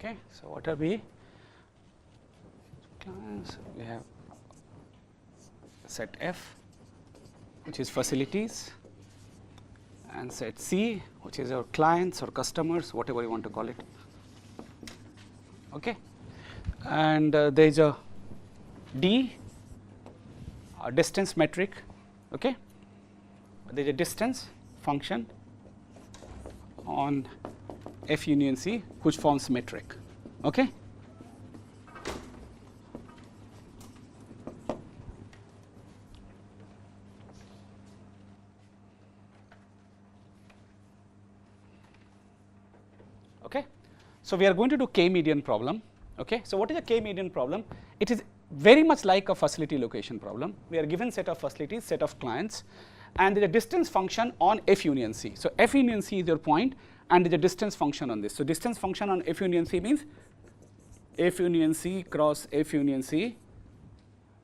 Okay, so what are we? Clients, we have set F, which is facilities, and set C, which is our clients or customers, whatever you want to call it. Okay, and there is a D, a distance metric. Okay, there is a distance function on F union C, which forms metric. Okay. Okay. So, we are going to do K median problem. Okay. So, what is a K median problem? It is very much like a facility location problem. We are given set of facilities, set of clients, and there is a distance function on F union C. So, F union C is your point, and there is a distance function on this. So, distance function on F union C means F union C cross F union C,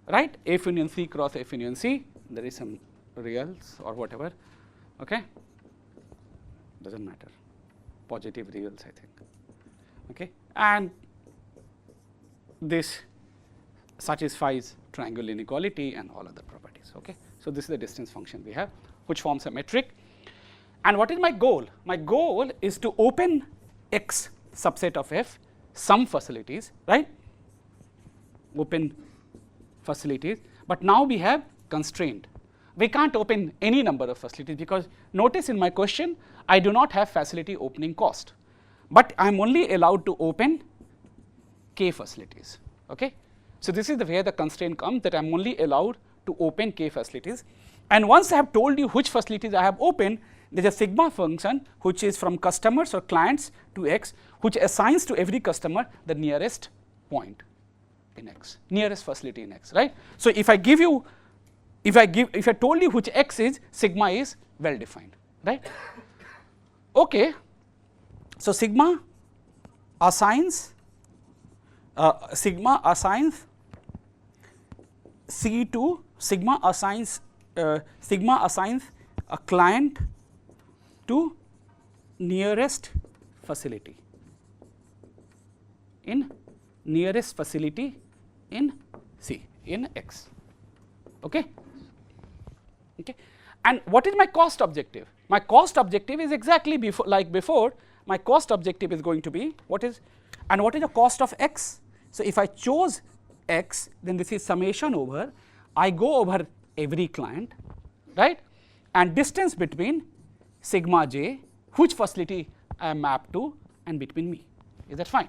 right? F union C cross F union C. There is some reals or whatever. Okay, doesn't matter. Positive reals, I think. Okay, and this satisfies triangle inequality and all other properties. Okay, so this is the distance function we have, which forms a metric. And what is my goal? My goal is to open X subset of F, some facilities, right? Open facilities, but now we have constraint. We can't open any number of facilities, because notice in my question, I do not have facility opening cost, but I am only allowed to open K facilities. Okay? So, this is the where the constraint comes, that I am only allowed to open K facilities, and once I have told you which facilities I have opened, there is a sigma function which is from customers or clients to X, which assigns to every customer the nearest point in X, nearest facility in X, right. So, if I give you, if I told you which X is, sigma is well defined, right. Okay. So, sigma assigns C to sigma assigns a client to nearest facility in C in X. Okay. Okay. And what is my cost objective? My cost objective is exactly like before. My cost objective is going to be what is the cost of X? So, if I chose X, then this is summation over, I go over every client, right, and distance between sigma j, which facility I am mapped to, and between me. Is that fine?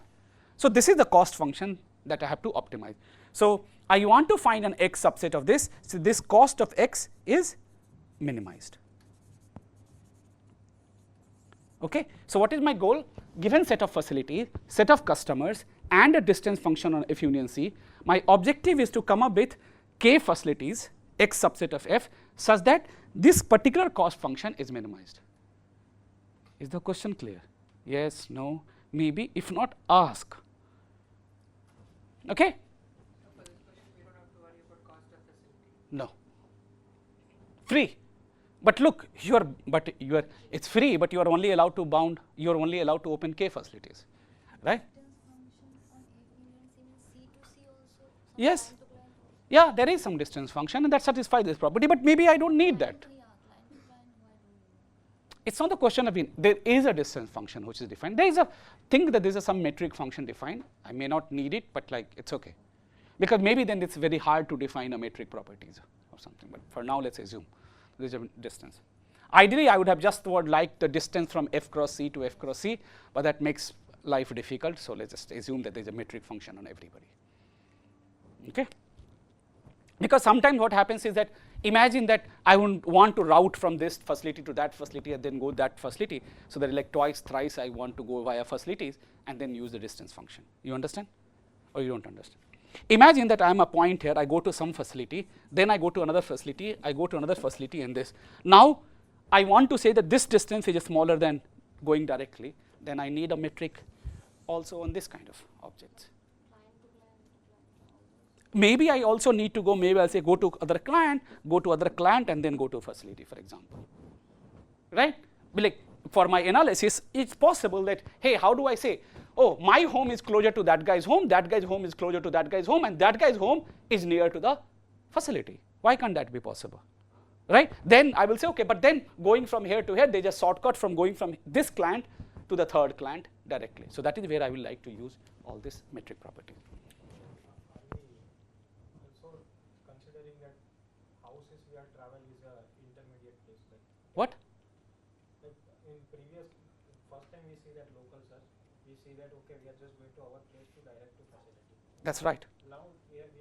So, this is the cost function that I have to optimize. So, I want to find an X subset of this. So, this cost of X is minimized. Okay. So, what is my goal? Given set of facilities, set of customers, and a distance function on F union C, my objective is to come up with K facilities, X subset of F, such that this particular cost function is minimized. Is the question clear? Yes, no, maybe, if not, ask. Okay? For this question, we don't have to worry about cost of facility. No. Free. But look, it's free, but you are only allowed to open K facilities, right? Yes. Yeah, there is some distance function, and that satisfies this property, but maybe I don't need that. It's not the question of there is a distance function which is defined. There is a thing that there is some metric function defined. I may not need it, but like it's okay, because maybe then it's very hard to define a metric properties or something. But for now, let's assume there is a distance. Ideally, I would have just like the distance from F cross C to F cross C, but that makes life difficult. So let's just assume that there is a metric function on everybody. Okay. Because sometimes what happens is that, imagine that I want to route from this facility to that facility and then go that facility. So, that like twice, thrice I want to go via facilities and then use the distance function. You understand or you don't understand? Imagine that I am a point here, I go to some facility, then I go to another facility, I go to another facility and this. Now, I want to say that this distance is smaller than going directly, then I need a metric also on this kind of objects. Maybe I also need to go, maybe I'll say go to other client and then go to facility, for example, right? But like for my analysis, it's possible that, hey, how do I say oh, my home is closer to that guy's home is closer to that guy's home, and that guy's home is near to the facility. Why can't that be possible? Right? Then I will say, okay, but then going from here to here, there's a shortcut from going from this client to the third client directly. So that is where I will like to use all this metric property. Also considering that houses we are travel is a intermediate place. Like What? in previous, first time we see that local search, we see that okay, we are just going to our place to direct to facility. That's right. Now we are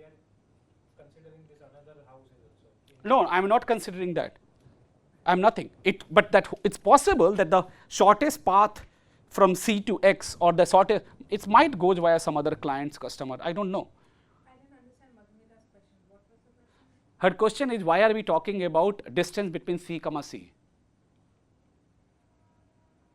considering this another houses also. No, I'm not considering that. I'm nothing. But that it's possible that the shortest path from C to X, or the shortest, it might go via some other client's customer. I don't know. I didn't understand Madhumita's question. What was the question? Her question is, why are we talking about distance between C, C?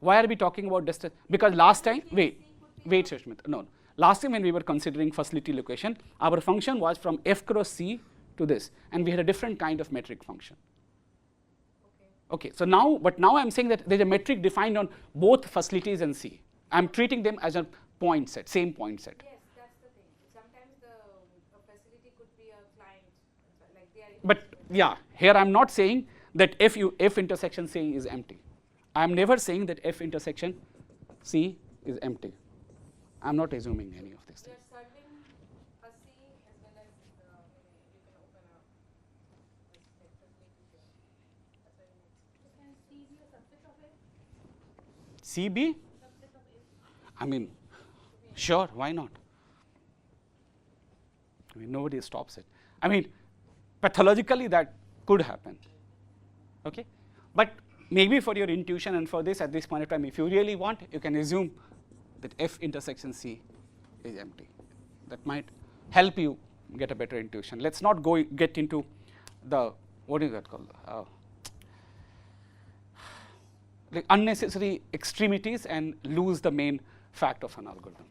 Why are we talking about distance? Because last time, wait, Shashmita, no. Last time when we were considering facility location, our function was from F cross C to this, and we had a different kind of metric function. Okay, so now, but now I'm saying that there's a metric defined on both facilities and C. I'm treating them as a point set, same point set. Yes, that's the thing. Sometimes a facility could be a client, like they are. But yeah, here I'm not saying that F intersection C is empty. I'm never saying that F intersection C is empty. I'm not assuming any of this You thing. are serving a C as well as you can open a facility here. That's what it means. So can C be a subset of it? CB? Subset of it? I mean, sure, why not? I mean, nobody stops it. I mean, pathologically that could happen. Okay? But maybe for your intuition and for this, at this point of time, if you really want, you can assume that F intersection C is empty. That might help you get a better intuition. Let's not get into the, what is that called? The unnecessary extremities and lose the main fact of an algorithm.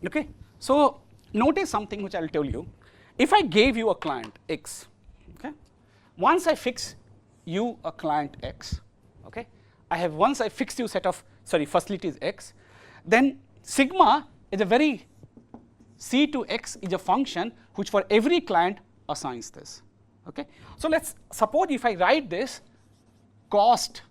Okay? So notice something which I'll tell you. If I gave you a client X, okay? Once I fix you a client X, okay? Once I fixed you set of, facilities X, then sigma is a very, C to X is a function which for every client assigns this, okay? So let's suppose if I write this cost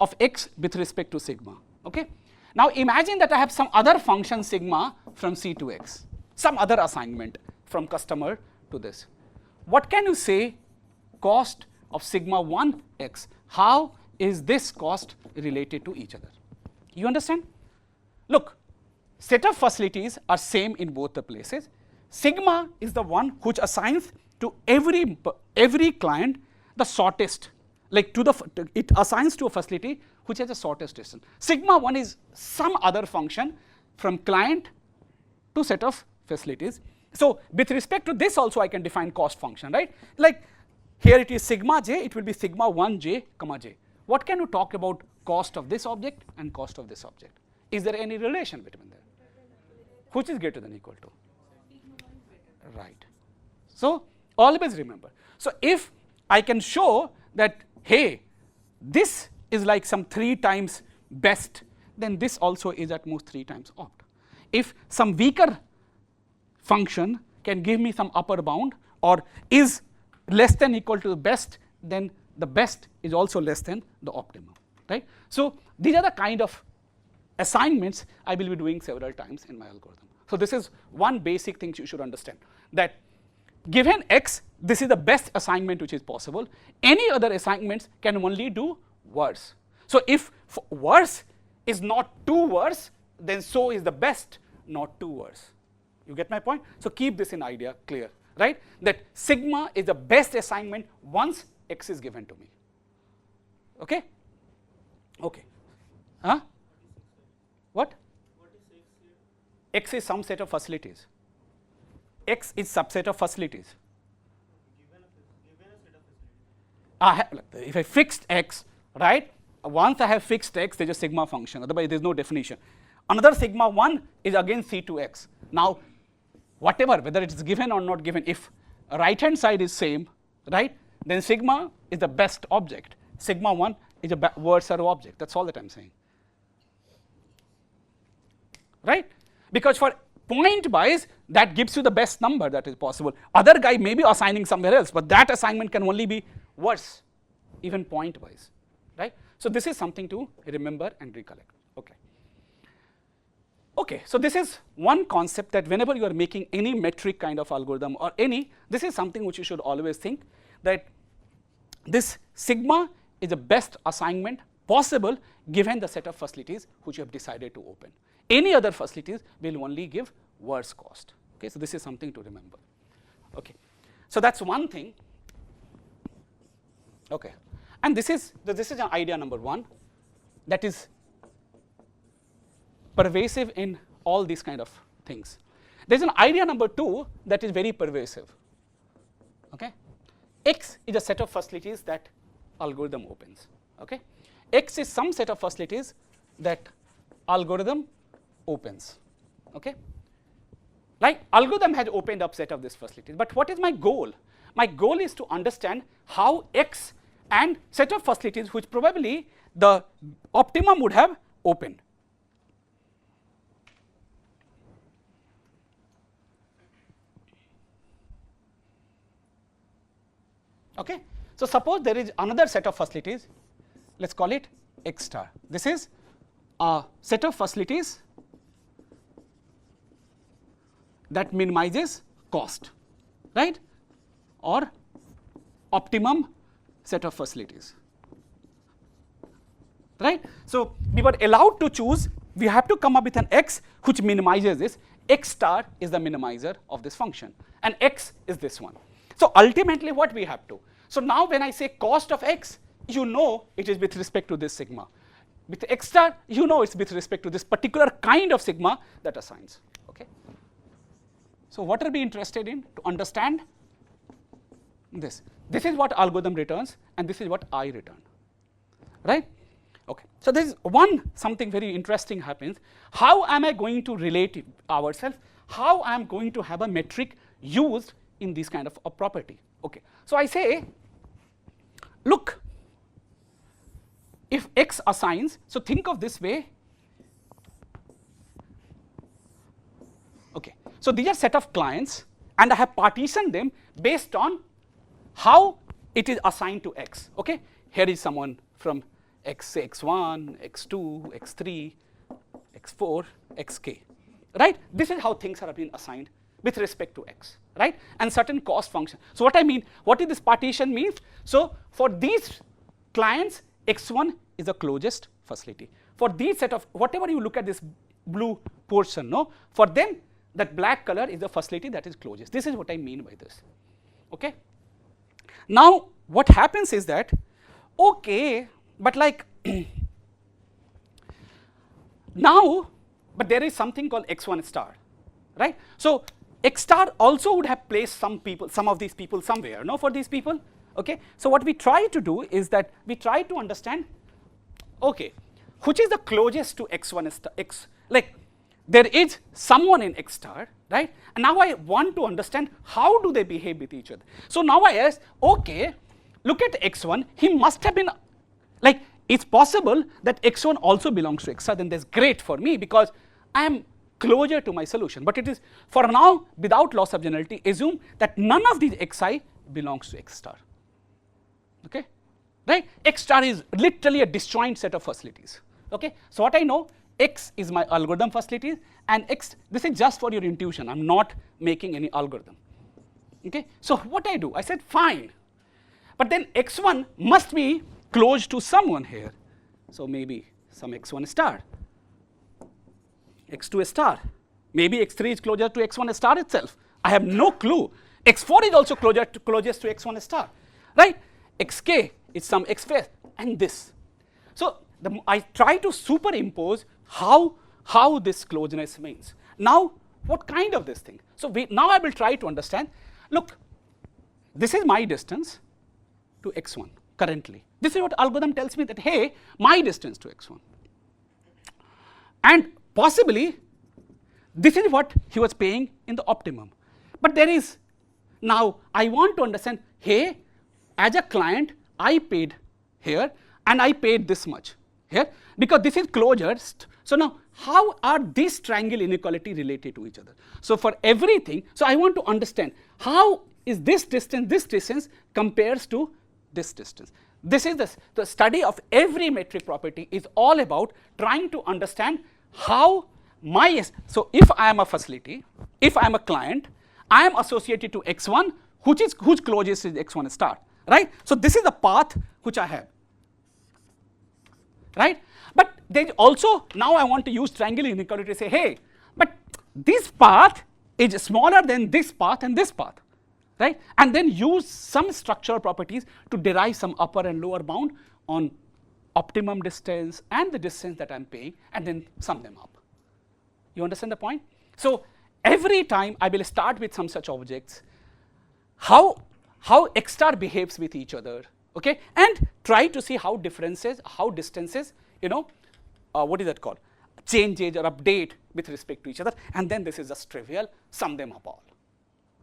of X with respect to sigma, okay? Now imagine that I have some other function sigma from C to X, some other assignment from customer to this. What can you say cost of sigma 1 X? How is this cost related to each other? You understand? Look, set of facilities are same in both the places. Sigma is the one which assigns to every client the shortest, like it assigns to a facility which has the shortest distance. Sigma 1 is some other function from client to set of facilities. So with respect to this also I can define cost function, right? Like here it is sigma j, it will be sigma 1 j comma j. What can you talk about cost of this object and cost of this object? Is there any relation between them? Which is greater than or equal to? Right. So always remember. So if I can show that, hey, this is like some 3 times best, then this also is at most 3 times opt. If some weaker function can give me some upper bound or is less than or equal to the best, then the best is also less than the optimum, right? So these are the kind of assignments I will be doing several times in my algorithm. So this is one basic thing you should understand, that given X, this is the best assignment which is possible. Any other assignments can only do worse. So if worse is not too worse, then so is the best not too worse. You get my point? So keep this in idea clear, right? That sigma is the best assignment once X is given to me. Okay? Okay. Huh? What? What is X here? X is some set of facilities. X is subset of facilities. Given a set of facilities. If I fixed X, right? Once I have fixed X, there's a sigma function. Otherwise, there's no definition. Another sigma 1 is again C to X. Now, whatever, whether it is given or not given, if right hand side is same, right, then sigma is the best object. Sigma 1 is a word serve object. That's all that I'm saying. Right? Because for point wise, that gives you the best number that is possible. Other guy may be assigning somewhere else, but that assignment can only be worse, even point wise. Right? So this is something to remember and recollect. Okay. Okay, so this is one concept that whenever you are making any metric kind of algorithm or this is something which you should always think, that this sigma is the best assignment possible given the set of facilities which you have decided to open. Any other facilities will only give worse cost. Okay, so this is something to remember. Okay, so that's one thing. Okay, and this is an idea number one that is pervasive in all these kind of things. There's an idea number two that is very pervasive. Okay, X is a set of facilities that algorithm opens. Okay, X is some set of facilities that algorithm opens. Okay, like algorithm has opened up set of these facilities, but what is my goal? My goal is to understand how X and set of facilities which probably the optimum would have opened. Okay, so suppose there is another set of facilities, let's call it X star. This is a set of facilities that minimizes cost, right, or optimum set of facilities, right. So we were allowed to choose, we have to come up with an X which minimizes this. X star is the minimizer of this function and X is this one. So ultimately what we have to, so now when I say cost of X, you know it is with respect to this sigma. With X star, you know it's with respect to this particular kind of sigma that assigns. Okay. So what are we interested in to understand this? This is what algorithm returns and this is what I return, right? Okay. So there is something very interesting happens. How am I going to relate ourselves? How I am going to have a metric used in this kind of a property? Okay. So I say, look, if X assigns, so think of this way. Okay. So these are set of clients and I have partitioned them based on how it is assigned to X. Okay. Here is someone from X, say X1, X2, X3, X4, Xk, right? This is how things are being assigned with respect to X, right? And certain cost function. So what I mean, what is this partition means? So for these clients, X1 is the closest facility. For these set of, whatever you look at this blue portion, no, for them that black color is the facility that is closest. This is what I mean by this. Okay. Now what happens is that, okay, but like now, but there is something called X1 star, right? So X star also would have placed some of these people somewhere, no, for these people. Okay. So what we try to do is that we try to understand, okay, which is the closest to X1 star, X, like there is someone in X star, right? And now I want to understand how do they behave with each other. So now I ask, okay, look at X1, he must have been, like it's possible that X1 also belongs to X star, then that's great for me because I am closer to my solution. But it is, for now, without loss of generality, assume that none of these Xi belongs to X star. Okay, right? X star is literally a disjoint set of facilities. Okay, so what I know, X is my algorithm facilities and X, this is just for your intuition, I'm not making any algorithm. Okay, so what I do, I said fine, but then X1 must be close to someone here. So maybe some X1 star, X2 star, maybe X3 is closer to X1 star itself. I have no clue. X4 is also closest to X1 star, right? Xk is some X5 and this. So I try to superimpose how this closeness means. Now what kind of this thing? So now I will try to understand, look, this is my distance to X1 currently. This is what algorithm tells me that, hey, my distance to X1. And possibly this is what he was paying in the optimum. But there is, now I want to understand, hey, as a client, I paid here and I paid this much here because this is closure. So now how are these triangle inequality related to each other? So for everything, so I want to understand how is this distance compares to this distance. This is the study of every metric property is all about trying to understand how so if I am a facility, if I am a client, I am associated to x1 whose closest is x1 star, right? So this is the path which I have, right? But there also, now I want to use triangle inequality to say, hey, but this path is smaller than this path and this path, right? And then use some structural properties to derive some upper and lower bound on optimum distance and the distance that I'm paying, and then sum them up. You understand the point? So every time I will start with some such objects, how x star behaves with each other, okay, and try to see how differences, how distances, what is that called, changes or update with respect to each other, and then this is just trivial, sum them up all.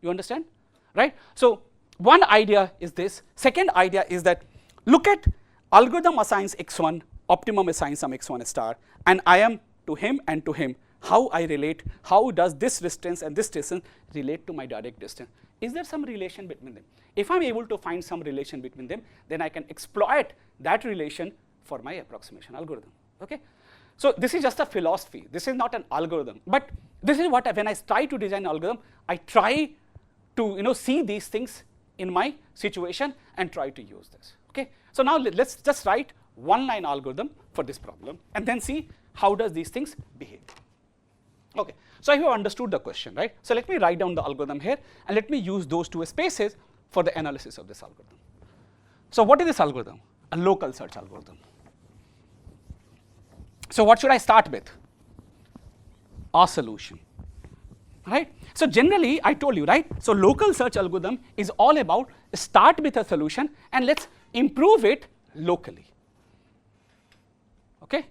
You understand, right? So one idea is this. Second idea is that look at algorithm assigns x1, optimum assigns some x1 star, and I am to him and to him. How I relate, how does this distance and this distance relate to my direct distance? Is there some relation between them? If I'm able to find some relation between them, then I can exploit that relation for my approximation algorithm, okay? So this is just a philosophy. This is not an algorithm, but this is what when I try to design an algorithm, I try to see these things in my situation and try to use this, okay? So now let's just write one-line algorithm for this problem and then see how does these things behave. Okay, so I have understood the question, right? So let me write down the algorithm here and let me use those two spaces for the analysis of this algorithm. So what is this algorithm? A local search algorithm. So what should I start with? A solution, right? So generally I told you, right? So local search algorithm is all about start with a solution and let's improve it locally, okay?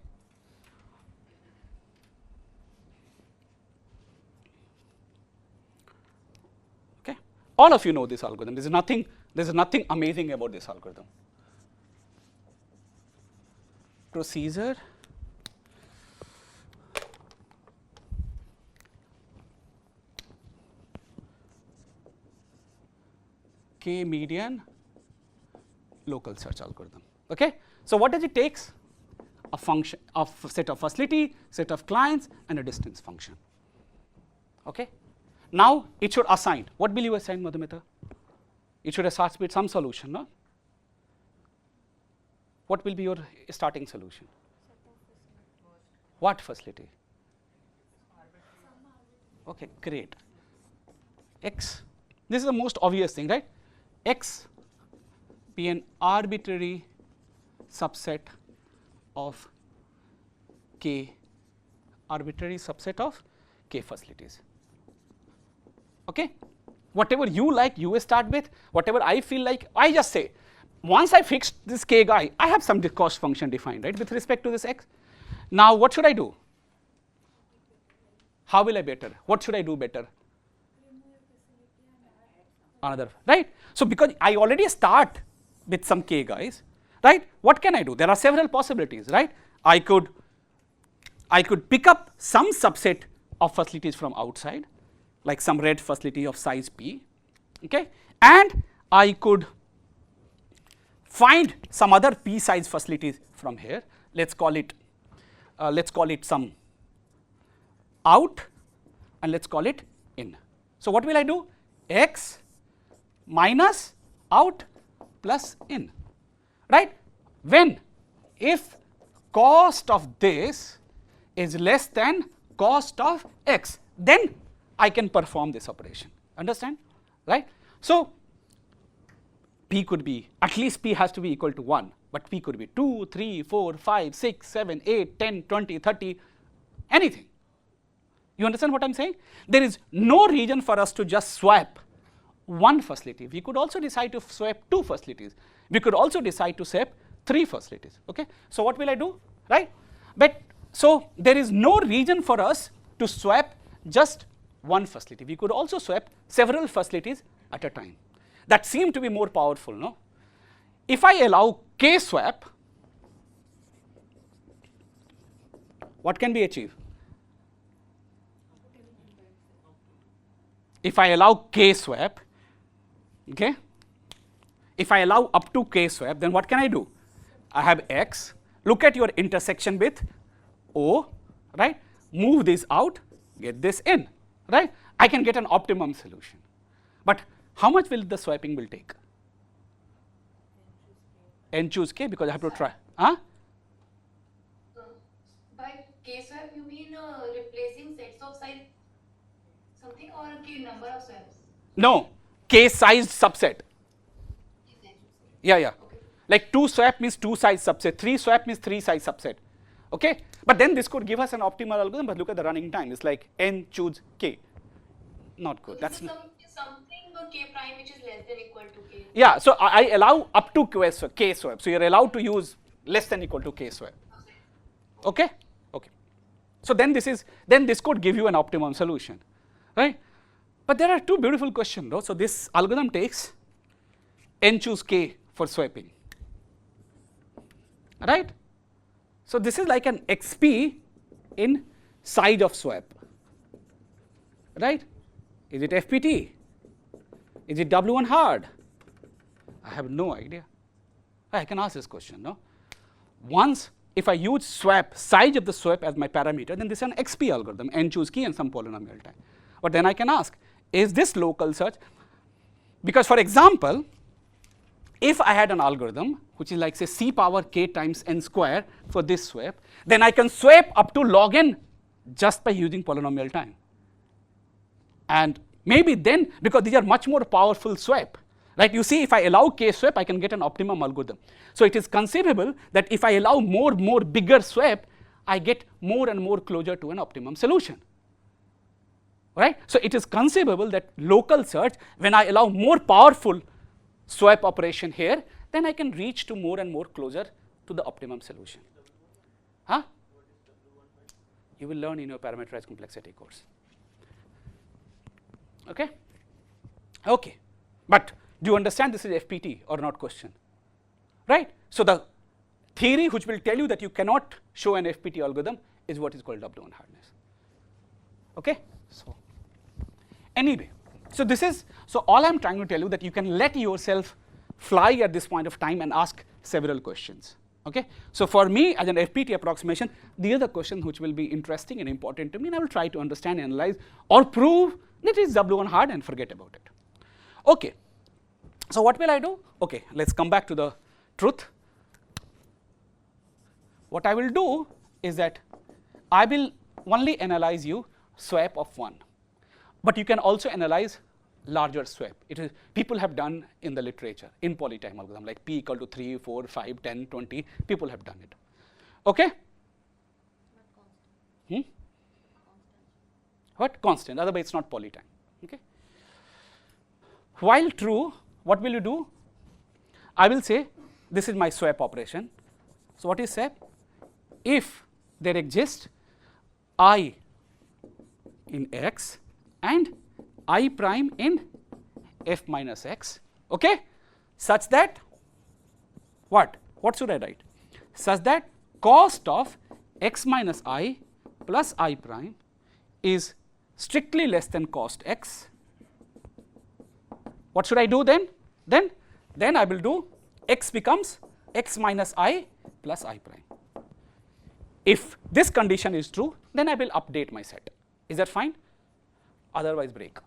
All of you know this algorithm. There is nothing amazing about this algorithm. Procedure, K median local search algorithm. Okay. So what does it take? A function of set of facility, set of clients, and a distance function. Okay. Now it should assign. What will you assign, Madhumita? It should start with some solution, no? What will be your starting solution? What facility? Okay, great. X. This is the most obvious thing, right? X be an arbitrary subset of K, arbitrary subset of K facilities. Okay, whatever you like, you start with. Whatever I feel like, I just say. Once I fixed this K guy, I have some cost function defined, right, with respect to this X. Now, what should I do? How will I better? What should I do better? Another, right? So because I already start with some K guys, right? What can I do? There are several possibilities, right? I could pick up some subset of facilities from outside, like some red facility of size P, okay, and I could find some other P size facilities from here. Let's call it some out, and let's call it in. So what will I do? X minus out plus in, right? When if cost of this is less than cost of X, then I can perform this operation. Understand? Right? So P could be, at least P has to be equal to 1, but P could be 2, 3, 4, 5, 6, 7, 8, 10, 20, 30, anything. You understand what I'm saying? There is no reason for us to just swap one facility. We could also decide to swap 2 facilities. We could also decide to swap 3 facilities. Okay? So what will I do? Right? But so there is no reason for us to swap just one facility. We could also swap several facilities at a time. That seemed to be more powerful, no? If I allow K swap, what can we achieve? If I allow k swap, okay, if I allow up to k swap, then what can I do? I have x, look at your intersection with O, right? Move this out, get this in, right? I can get an optimum solution. But how much will the swapping will take? N choose k, because I have to try. Huh? By k swap, you mean replacing sets of size something or k number of swaps? No, k sized subset. Exactly. Yeah, yeah. Okay. Like 2 swap means 2 size subset, 3 swap means 3 size subset. Okay? But then this could give us an optimal algorithm, but look at the running time. It's like n choose k. Not good. That's not. Something k prime which is less than equal to k. Yeah, so I allow up to k swap. So you're allowed to use less than equal to k swap. Okay? Okay. So then this could give you an optimum solution, right? But there are two beautiful questions though. So this algorithm takes n choose k for swapping, right? So this is like an XP in size of swap, right? Is it FPT? Is it W1 hard? I have no idea. I can ask this question, no? Once, if I use swap, size of the swap as my parameter, then this is an XP algorithm, n choose k and some polynomial time. But then I can ask, is this local search? Because for example, if I had an algorithm which is like say c power k times n square for this swap, then I can swap up to log n just by using polynomial time. And maybe then, because these are much more powerful swap, right? You see, if I allow k swap, I can get an optimum algorithm. So it is conceivable that if I allow more bigger swap, I get more and more closer to an optimum solution, right? So it is conceivable that local search, when I allow more powerful swap operation here, then I can reach to more and more closer to the optimum solution. Huh? You will learn in your parameterized complexity course. Okay? Okay. But do you understand this is FPT or not question? Right? So the theory which will tell you that you cannot show an FPT algorithm is what is called W1 hardness. Okay? So anyway, so this is, so all I'm trying to tell you that you can let yourself fly at this point of time and ask several questions. Okay? So for me as an FPT approximation, these are the questions which will be interesting and important to me, and I will try to understand, analyze, or prove that it is W1 hard and forget about it. Okay. So what will I do? Okay, let's come back to the truth. What I will do is that I will only analyze you swap of 1, but you can also analyze larger swap. It is people have done in the literature in polytime algorithm, like p equal to 3, 4, 5, 10, 20. People have done it. Okay? What? Constant. Otherwise, it's not polytime. Okay? While true, what will you do? I will say this is my swap operation. So what is swap? If there exists I in x and I prime in f minus x, okay, such that what? What should I write? Such that cost of x minus I plus I prime is strictly less than cost x. What should I do then? Then I will do x becomes x minus I plus I prime. If this condition is true, then I will update my set. Is that fine? Otherwise, break.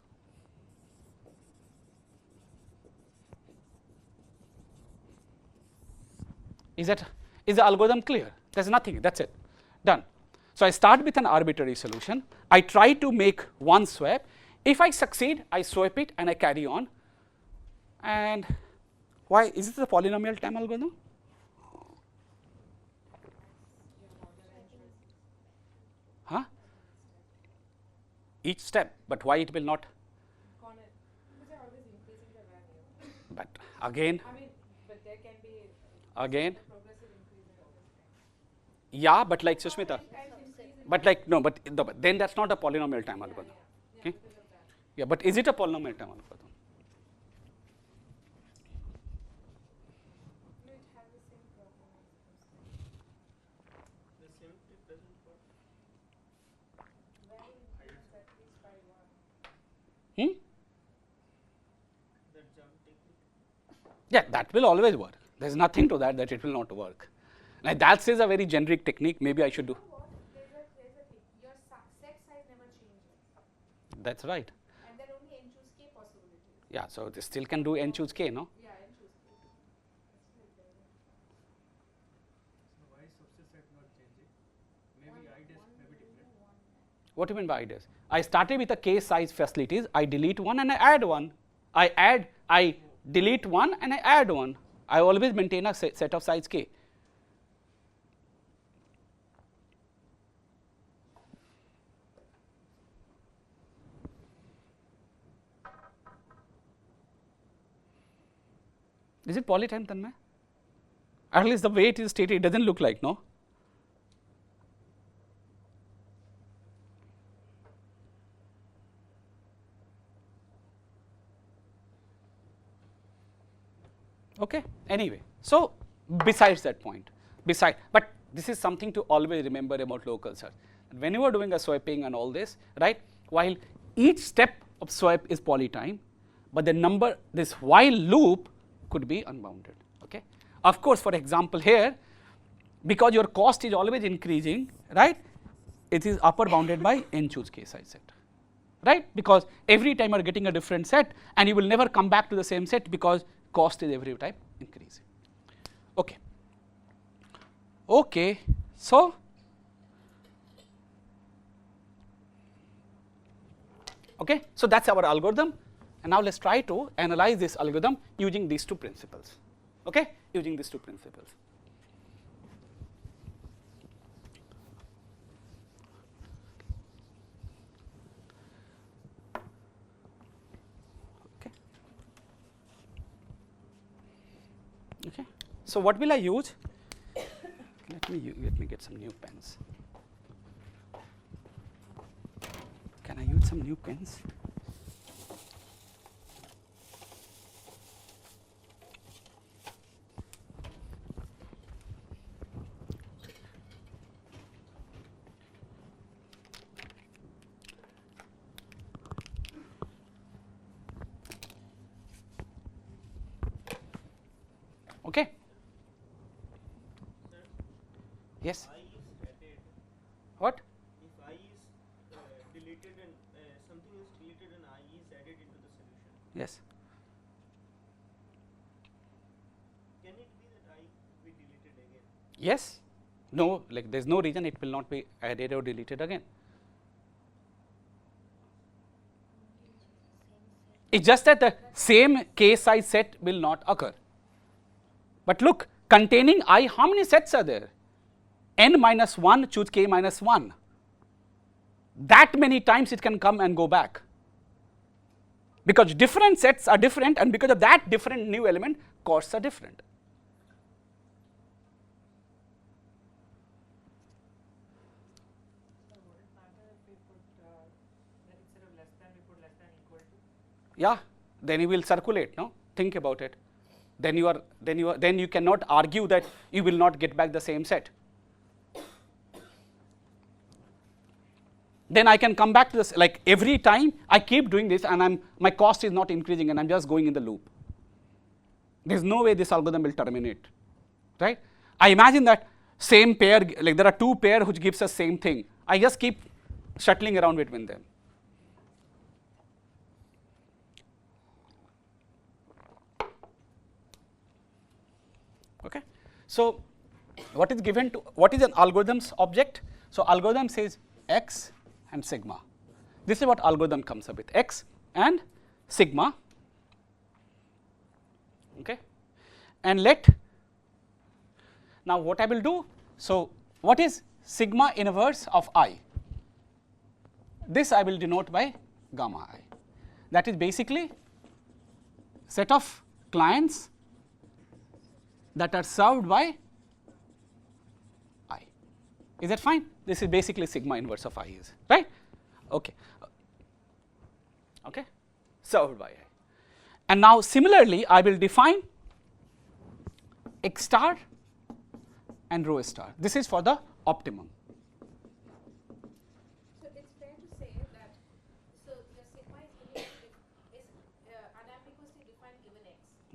Is the algorithm clear? There's nothing. That's it. Done. So I start with an arbitrary solution. I try to make one swap. If I succeed, I swap it and I carry on. And why is this a polynomial time algorithm? Huh? Each step, but why it will not? Corner. Because they're always increasing the value. But again, I mean, but there can be again, progressive increase in over time. yeah, but like Sushmita, Times increase in but like no, but then that's not a polynomial time algorithm. Okay? because of that. Yeah, but is it a polynomial time algorithm? No, it has the same problem as The symmetry present for Yeah, that will always work. There's nothing to that it will not work. Like that is a very generic technique. Maybe I should do. You know what? There's a thing. Your set size never changes, That's right. and there are only n choose k possibilities. Yeah, so they still can do n choose k, no? Yeah, n choose k. It's still there. So why is subset set not changing? Maybe ideas may be different. What do you mean by ideas? I started with a k size facilities. I delete one and I add one. I delete one and I add one. I always maintain a set of size k. Is it polytime, Tanmay? At least the way it is stated, it doesn't look like, no? Okay. Anyway, so besides that point, but this is something to always remember about local search. When you are doing a sweeping and all this, right? While each step of sweep is polytime, but the number, this while loop could be unbounded. Okay. Of course, for example, here, because your cost is always increasing, right? It is upper bounded by n choose k size set, right? Because every time you are getting a different set, and you will never come back to the same set because cost is every time increasing. Okay. Okay. So, okay. So that's our algorithm, and now let's try to analyze this algorithm using these two principles. Okay, using these two principles. Okay. So what will I use? Let me get some new pens. Can I use some new pens? Okay. Sir, Yes. I is added. What? If I is deleted and something is deleted and I is added into the solution, Yes. can it be that I be deleted again? Yes. No. Like there's no reason it will not be added or deleted again. It's just that the same k size set will not occur. But look, containing I, how many sets are there? N minus 1 choose k minus 1. That many times it can come and go back. Because different sets are different, and because of that different new element, costs are different. So would it matter if we put then instead of less than we put less than equal to? Yeah, then you will circulate, no? Think about it. Then you cannot argue that you will not get back the same set. Then I can come back to this, like every time I keep doing this and my cost is not increasing and I'm just going in the loop. There's no way this algorithm will terminate, right? I imagine that same pair, like there are two pair which gives us same thing. I just keep shuttling around between them. Okay. So what is given to, what is an algorithm's object? So algorithm says x and sigma. This is what algorithm comes up with, x and sigma. Okay. And now what I will do, so what is sigma inverse of I? This I will denote by gamma I. That is basically set of clients that are served by I. Is that fine? This is basically sigma inverse of I is, right? Okay. Okay. Served by I. And now similarly, I will define x star and rho star. This is for the optimum. So it's fair to say that so your sigma is unambiguously defined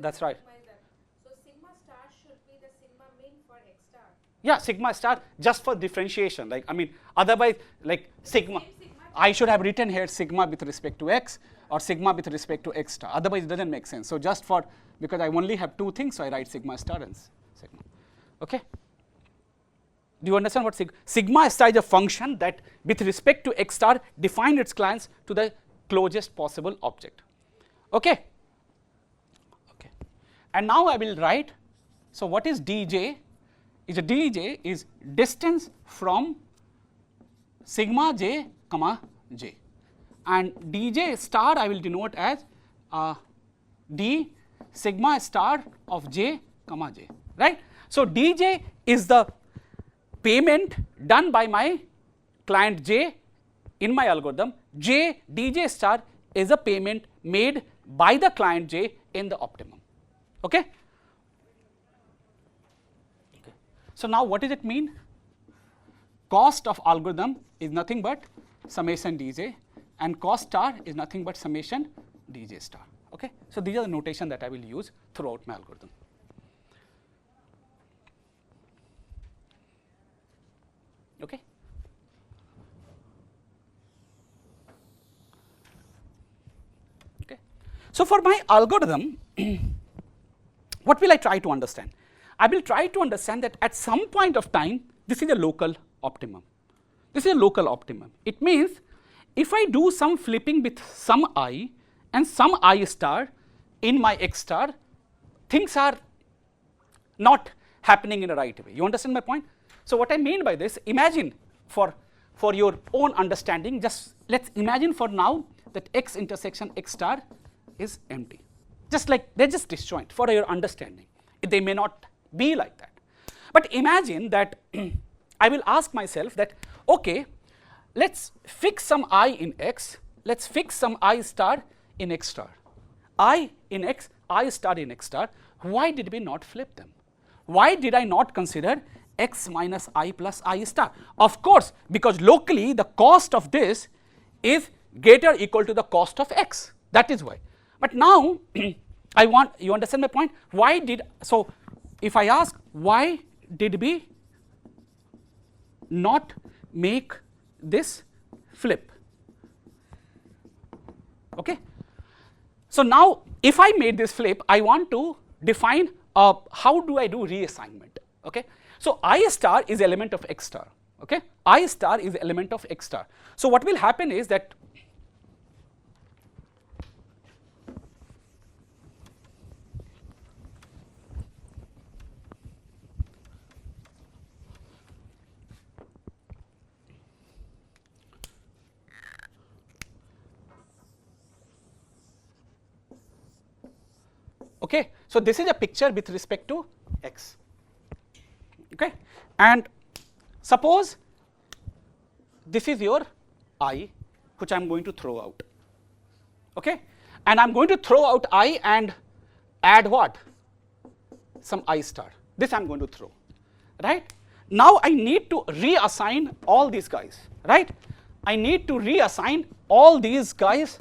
That's right. Sigma is that. So sigma star should be the sigma min for x star. Yeah, sigma star just for differentiation. Like, I mean, otherwise, like sigma, Same sigma I should have written here sigma with respect to x or sigma with respect to x star. Otherwise, it doesn't make sense. So just for, because I only have two things, so I write sigma star and sigma. Okay? Do you understand what sigma star is a function that with respect to x star define its clients to the closest possible object. Okay? Okay. And now I will write, so what is dj? Is a dj is distance from sigma j comma j, and dj star I will denote as d sigma star of j comma j, right. So dj is the payment done by my client j in my algorithm. Dj star is a payment made by the client j in the optimum. Okay. So now what does it mean? Cost of algorithm is nothing but summation dj, and cost star is nothing but summation dj star. Okay. So these are the notation that I will use throughout my algorithm. Okay. Okay. So for my algorithm, what will I try to understand? I will try to understand that at some point of time, this is a local optimum. This is a local optimum. It means if I do some flipping with some I and some I star in my x star, things are not happening in a right way. You understand my point? So what I mean by this, imagine for your own understanding, just let's imagine for now that x intersection x star is empty. Just like they're just disjoint for your understanding. They may not be like that. But imagine that I will ask myself that, okay, let's fix some I in x, let's fix some I star in x star. I in x, I star in x star. Why did we not flip them? Why did I not consider x minus I plus I star? Of course, because locally the cost of this is greater or equal to the cost of x. That is why. But now I want, you understand my point? Why did, so if I ask why did we not make this flip? Okay. So now if I made this flip, I want to define how do I do reassignment. Okay. So I star is element of x star. Okay. I star is element of x star. So what will happen is that okay. So this is a picture with respect to x. Okay. And suppose this is your I, which I am going to throw out. Okay. And I am going to throw out I and add what? Some I star. This I am going to throw. Right. Now I need to reassign all these guys. Right. I need to reassign all these guys.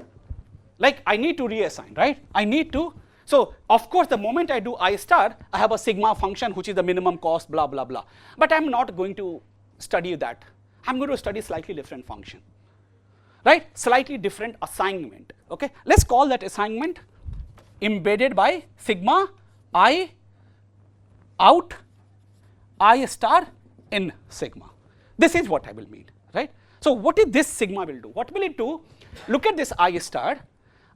Like I need to reassign. Right. I need to. So of course, the moment I do I star, I have a sigma function which is the minimum cost, blah blah blah. But I'm not going to study that. I'm going to study slightly different function, right? Slightly different assignment. Okay, let's call that assignment embedded by sigma I out I star in sigma. This is what I will mean, right? So what is this sigma will do? What will it do? Look at this I star.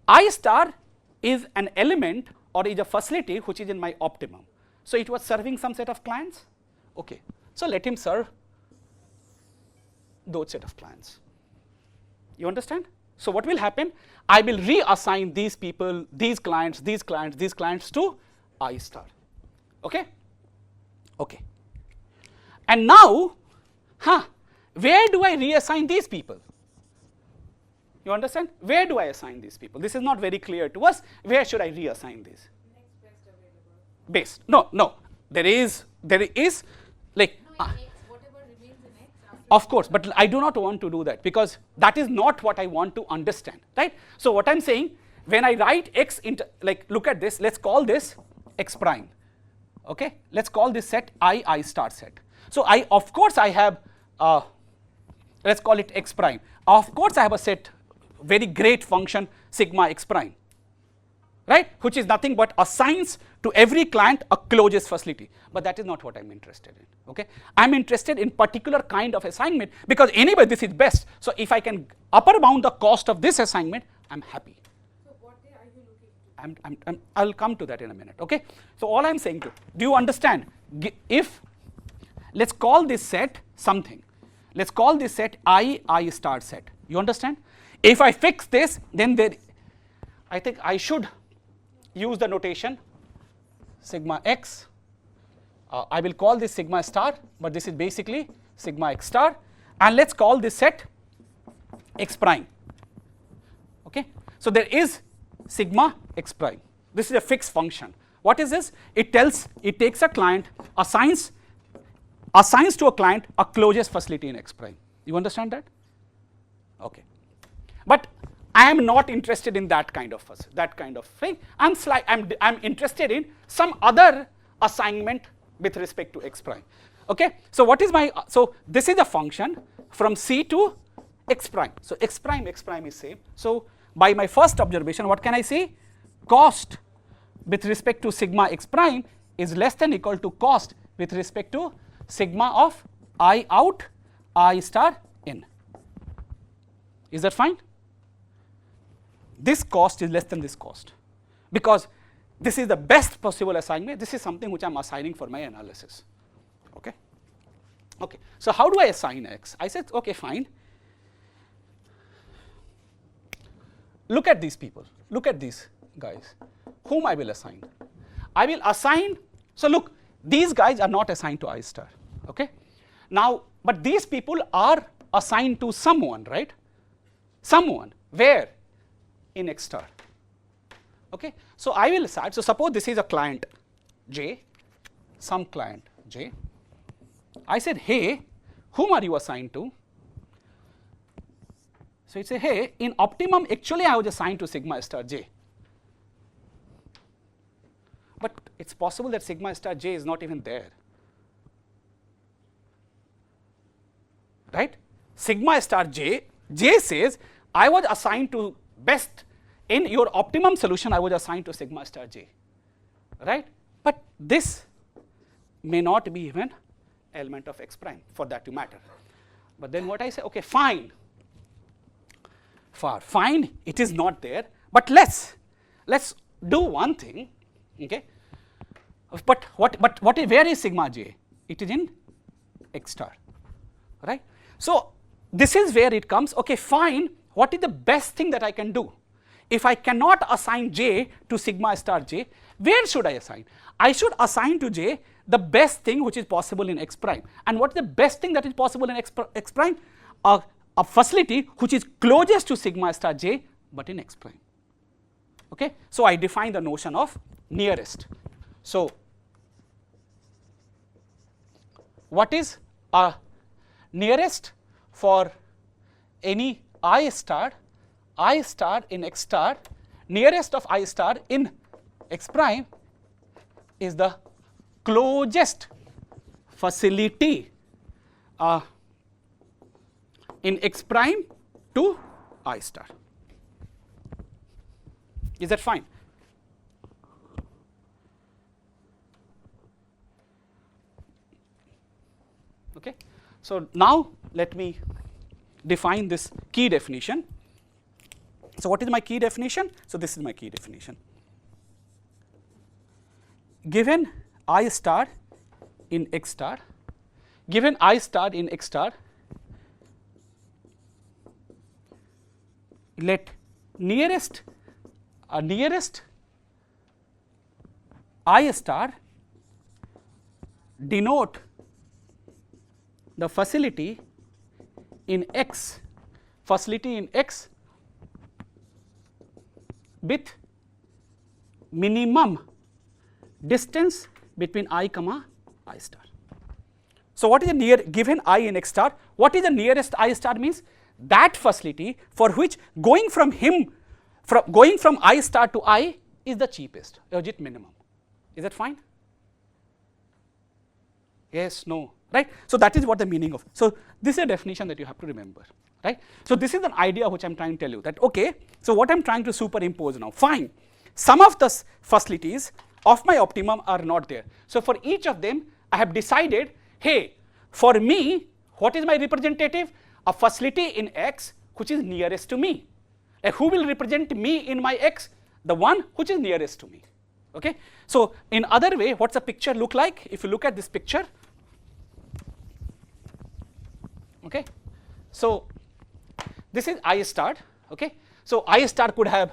I star is an element or is a facility which is in my optimum. So it was serving some set of clients. Okay, so let him serve those set of clients. You understand? So what will happen? I will reassign these people, these clients, these clients, these clients to I star. Okay? Okay. And now, where do I reassign these people? You understand? Where do I assign these people? This is not very clear to us. Where should I reassign these? Next best available. Base. No. There is like. No, in x, whatever remains in x. Of course, but I do not want to do that because that is not what I want to understand, right? So what I'm saying, when I write x into, like, look at this, let's call this x prime. Okay, let's call this set I star set. So of course I have, let's call it x prime. Of course I have a set, very great function sigma x prime, right, which is nothing but assigns to every client a closest facility. But that is not what I'm interested in. Okay, I'm interested in particular kind of assignment, because anyway this is best. So if I can upper bound the cost of this assignment, I'm happy. So what are you looking to? I'll come to that in a minute. Okay, so all I'm saying to, do you understand? If, let's call this set something, let's call this set I star set. You understand? If I fix this, then I think I should use the notation sigma x. I will call this sigma star, but this is basically sigma x star, and let's call this set x prime. Okay, so there is sigma x prime. This is a fixed function. What is this? It takes a client, assigns to a client a closest facility in x prime. You understand that? Okay, but I am not interested in that kind of thing. I'm interested in some other assignment with respect to x prime. Okay, so what is my, so this is a function from C to x prime. So x prime is same. So by my first observation, what can I say? Cost with respect to sigma x prime is less than equal to cost with respect to sigma of I out I star in. Is that fine? This cost is less than this cost, because this is the best possible assignment. This is something which I'm assigning for my analysis. Okay. Okay. So how do I assign x? I said, okay, fine. Look at these people. Look at these guys. Whom I will assign? I will assign. So look, these guys are not assigned to I star. Okay. Now, but these people are assigned to someone, right? Someone. Where? In x star. Okay. So I will assign. So suppose this is a client J, some client J. I said, hey, whom are you assigned to? So it says, hey, in optimum, actually I was assigned to sigma star J. But it's possible that sigma star J is not even there. Right? Sigma star J says, I was assigned to best, in your optimum solution, I was assigned to sigma star J. Right? But this may not be even element of x prime for that to matter. But then what I say, okay, fine. Fine, it is not there, but let's do one thing. Okay? But where is sigma J? It is in x star. Right? So this is where it comes. Okay, fine. What is the best thing that I can do? If I cannot assign J to sigma star J, where should I assign? I should assign to J the best thing which is possible in x prime. And what is the best thing that is possible in x prime? A facility which is closest to sigma star J, but in x prime. Okay? So I define the notion of nearest. So what is a nearest for any I star in x star, nearest of I star in x prime is the closest facility in x prime to I star. Is that fine? Okay. So now let me define this key definition. So what is my key definition? So this is my key definition. Given I star in x star, given I star in x star, let nearest I star denote the facility in x with minimum distance between I comma I star. So what is the given I in x star, what is the nearest I star means? That facility for which going from him going from I star to I is the cheapest, urgent minimum. Is that fine? Yes, no, right? So that is what the meaning of. So this is a definition that you have to remember, right? So this is an idea which I'm trying to tell you that, okay, so what I'm trying to superimpose now, fine. Some of the facilities of my optimum are not there. So for each of them, I have decided, hey, for me, what is my representative? A facility in X which is nearest to me. Like who will represent me in my X? The one which is nearest to me. Okay? So in other way, what's the picture look like? If you look at this picture, okay, so this is I star, okay. So I star could have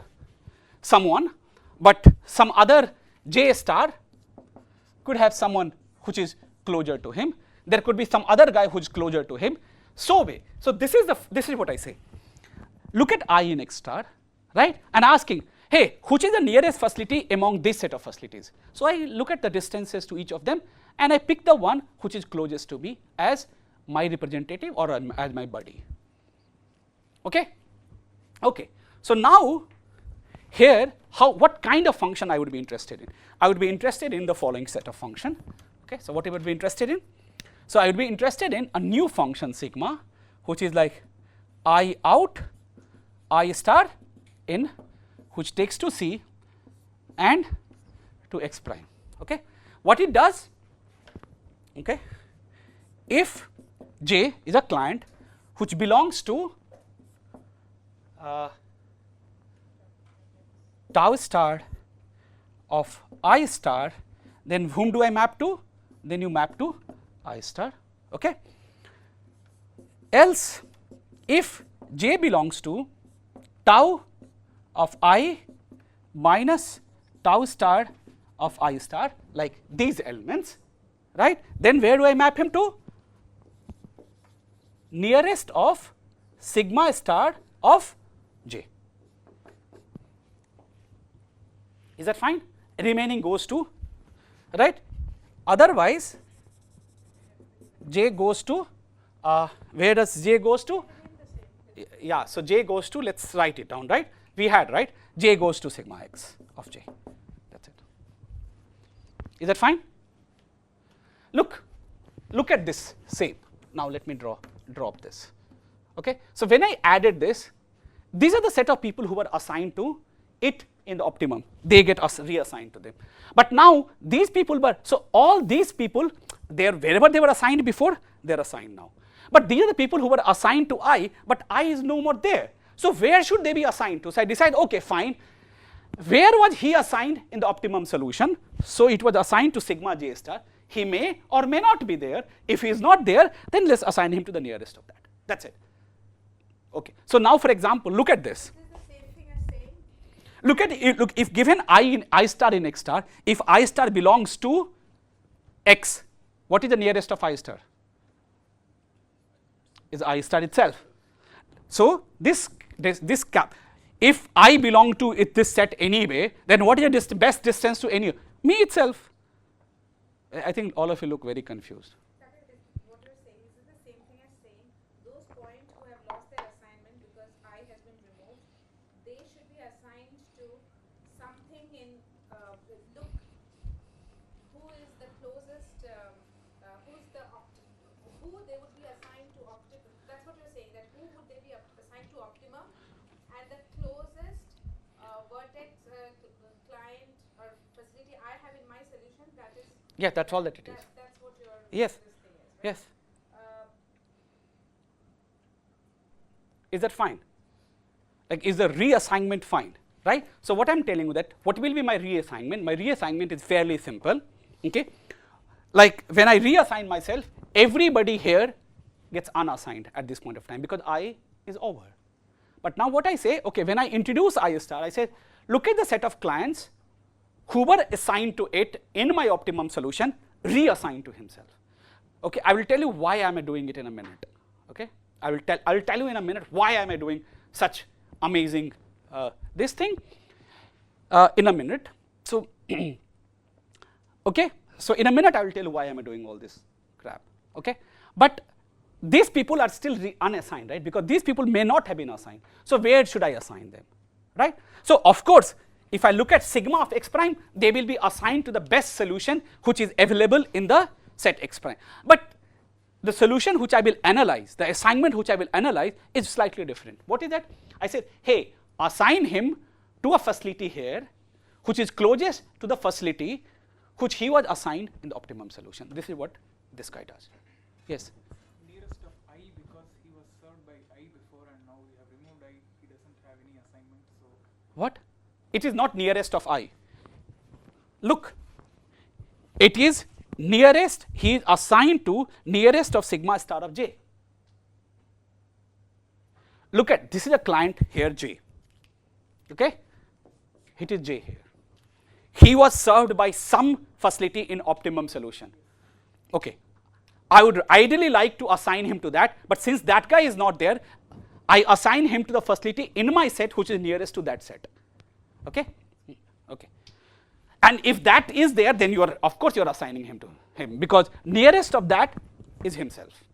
someone, but some other J star could have someone which is closer to him. There could be some other guy who's closer to him. So this is what I say. Look at I in X star, right? And asking, hey, which is the nearest facility among this set of facilities? So I look at the distances to each of them, and I pick the one which is closest to me as my representative or as my buddy. Okay? Okay. So now here, what kind of function I would be interested in? I would be interested in the following set of function. Okay. So what I would be interested in? So I would be interested in a new function sigma, which is like I out, I star in, which takes to C and to X prime. Okay. What it does? Okay. If J is a client which belongs to tau star of I star, then whom do I map to? Then you map to I star. Okay. Else, if J belongs to tau of I minus tau star of I star, like these elements, right? Then where do I map him to? Nearest of sigma star of J. Is that fine? Remaining goes to, right? Otherwise, J goes to, where does J goes to? Yeah, so J goes to, let's write it down, right? We had, right? J goes to sigma x of J. That's it. Is that fine? Look at this same. Now let me drop this. Okay, so when I added this, these are the set of people who were assigned to it in the optimum. They get reassigned to them. But now these people were, so all these people, wherever they were assigned before, they're assigned now. But these are the people who were assigned to I, but I is no more there. So where should they be assigned to? So I decide, okay, fine. Where was he assigned in the optimum solution? So it was assigned to sigma J star. He may or may not be there. If he is not there, then let's assign him to the nearest of that. That's it. Okay. So now, for example, look at this. Is this the same thing as saying? Look at it. Look, if given I star in X star, if I star belongs to X, what is the nearest of I star? Is I star itself. So this cap, if I belong to this set anyway, then what is the best distance to any? Me itself. I think all of you look very confused. What you're saying, is it the same thing as saying those points who have lost their assignment because I has been removed, they should be assigned to something in look who is the closest, who they would be assigned to optimum. That's what you're saying, that who would they be assigned to optimum, and the closest vertex client or facility I have in my solution, that is. Yeah, that's all that it is. That's what your Yes. this thing is, right? Yes. Is that fine? Like, is the reassignment fine? Right? So what I'm telling you that, what will be my reassignment? My reassignment is fairly simple. Okay? Like when I reassign myself, everybody here gets unassigned at this point of time because I is over. But now what I say, okay, when I introduce I star, I say, look at the set of clients who were assigned to it in my optimum solution, reassigned to himself. Okay, I will tell you why am I doing it in a minute. Okay, I will tell you in a minute why am I doing such amazing this thing in a minute. So okay, so in a minute I will tell you why am I doing all this crap. Okay, but these people are still unassigned, right? Because these people may not have been assigned. So where should I assign them? right? So of course, if I look at sigma of x prime, they will be assigned to the best solution which is available in the set x prime. But the solution which I will analyze, the assignment which I will analyze is slightly different. What is that? I said, hey, assign him to a facility here which is closest to the facility which he was assigned in the optimum solution. This is what this guy does. Yes? Nearest of I, because he was served by I before and now we have removed I, he doesn't have any assignment. So What? It is not nearest of I. Look, it is nearest, he is assigned to nearest of sigma star of j. Look at, this is a client here j, okay? It is j here. He was served by some facility in optimum solution. Okay, I would ideally like to assign him to that, but since that guy is not there, I assign him to the facility in my set which is nearest to that set. Okay? Okay. And if that is there, then you are, of course, you are assigning him to him because nearest of that is himself.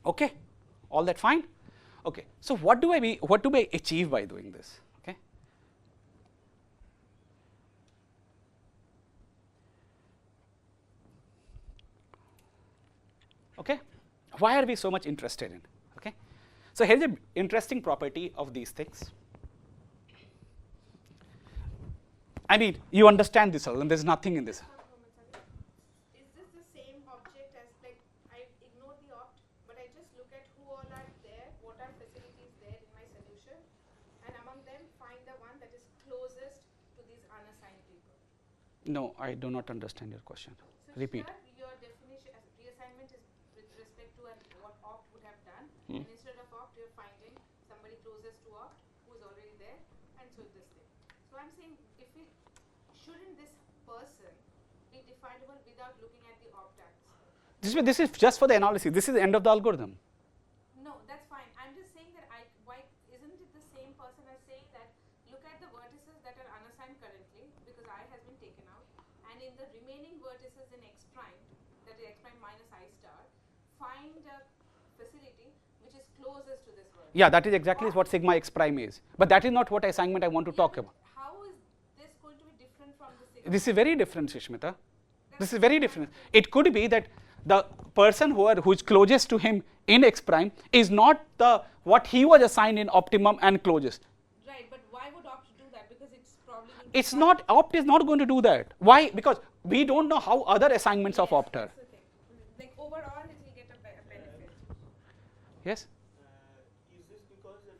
Okay? All that fine? Okay. So what do I achieve by doing this? Okay? Okay? Why are we so much interested in? Okay? So here's an interesting property of these things. I mean, you understand this all, and there's nothing in this. Is this the same object as, like, I ignore the opt, but I just look at who all are there, what are facilities there in my solution, and among them find the one that is closest to these unassigned people? No, I do not understand your question. So Repeat. here your definition as reassignment is with respect to what opt would have done, Hmm. and instead of opt you're finding somebody closest to opt who's already there, and so this thing. So I'm saying, if we shouldn't this person be definable without looking at the opt acts? This is just for the analysis. This is the end of the algorithm. No, that's fine. I'm just saying that why isn't it the same person as saying that look at the vertices that are unassigned currently because I has been taken out, and in the remaining vertices in x prime, that is x prime minus I star, find a facility which is closest to this vertex. Yeah, that is exactly what sigma x prime is. But that is not what assignment I want to talk about. How is this going to be different from the sigma? This is very different, Sushmita. This is very different. It could be that the person who is closest to him in x prime is not what he was assigned in optimum and closest. Right, but why would opt do that? Because it's probably going to It's not, opt is not going to do that. Why? Because we don't know how other assignments of opt are. That's the thing. Like overall, it will get a benefit. Yes? Is this because that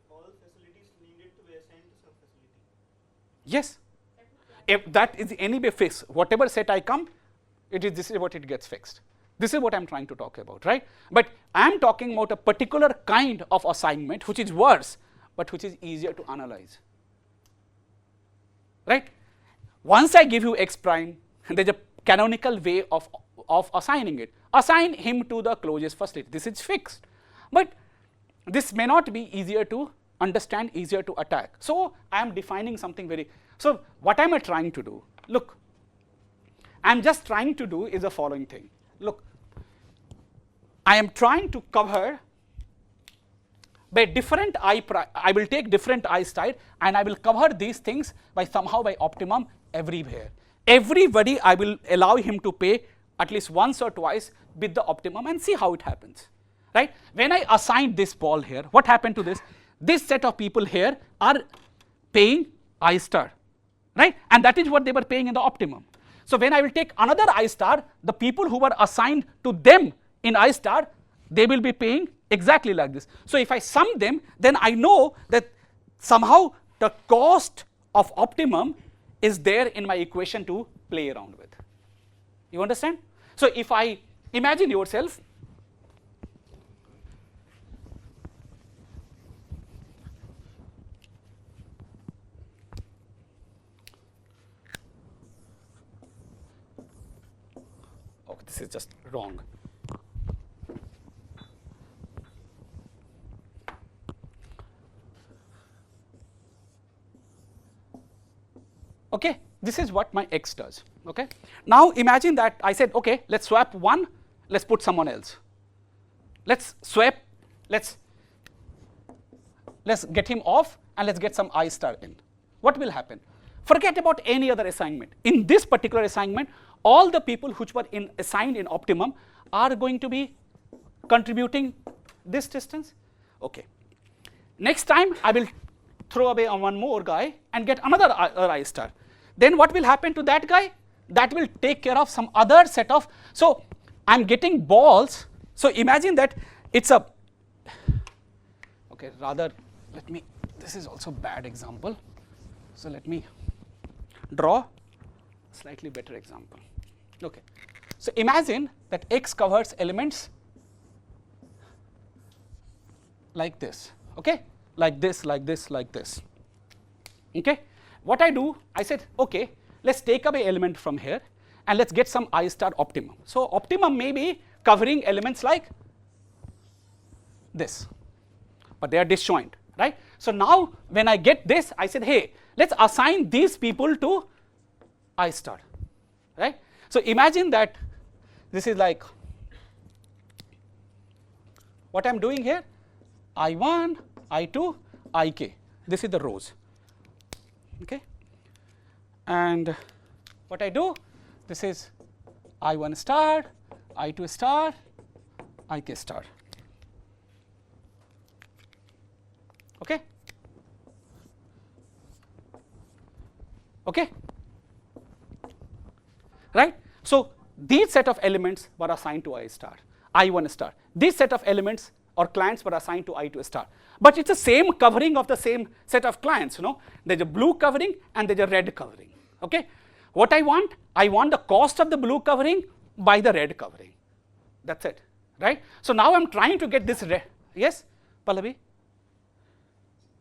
all facilities needed to be assigned to some facility? Yes. If that is anyway fixed, whatever set I come, this is what it gets fixed. This is what I'm trying to talk about, right? But I'm talking about a particular kind of assignment which is worse, but which is easier to analyze. Right? Once I give you x prime, there's a canonical way of assigning it. Assign him to the closest facility. This is fixed. But this may not be easier to understand, easier to attack. So I am defining something very. So what am I trying to do? Look, I'm just trying to do is the following thing. Look, I am trying to cover by different I will take different I star and I will cover these things by somehow by optimum everywhere. Everybody I will allow him to pay at least once or twice with the optimum and see how it happens. Right? When I assign this ball here, what happened to this? This set of people here are paying I star. Right? And that is what they were paying in the optimum. So when I will take another I star, the people who were assigned to them in I star, they will be paying exactly like this. So if I sum them, then I know that somehow the cost of optimum is there in my equation to play around with. You understand? So if I imagine yourself, oh, this is just wrong. Okay, this is what my x does. Okay, now imagine that I said, okay, let's swap one, let's put someone else. Let's swap, let's let's get him off and let's get some I star in. What will happen? Forget about any other assignment. In this particular assignment, all the people which were assigned in optimum are going to be contributing this distance. Okay. Next time I will throw away on one more guy and get another I star. Then what will happen to that guy? That will take care of some other set of, so I'm getting balls. So imagine that it's a, okay, rather let me, this is also bad example. So let me draw a slightly better example. Okay. So imagine that X covers elements like this, okay, like this, like this, like this. Okay. What I do, I said, okay, let's take away element from here and let's get some I star optimum. So optimum may be covering elements like this, but they are disjoint, right? So now when I get this, I said, hey, let's assign these people to I star, right? So imagine that this is like, what I'm doing here, I1, I2, Ik. This is the rows, okay? And what I do, this is I1 star, I2 star, Ik star, okay? Okay? Right? So these set of elements were assigned to I star, I1 star. These set of elements or clients were assigned to I2 star. But it's the same covering of the same set of clients, you know. There's a blue covering and there's a red covering, okay? What I want the cost of the blue covering by the red covering. That's it, right? So now I'm trying to get this red. Yes, Pallavi?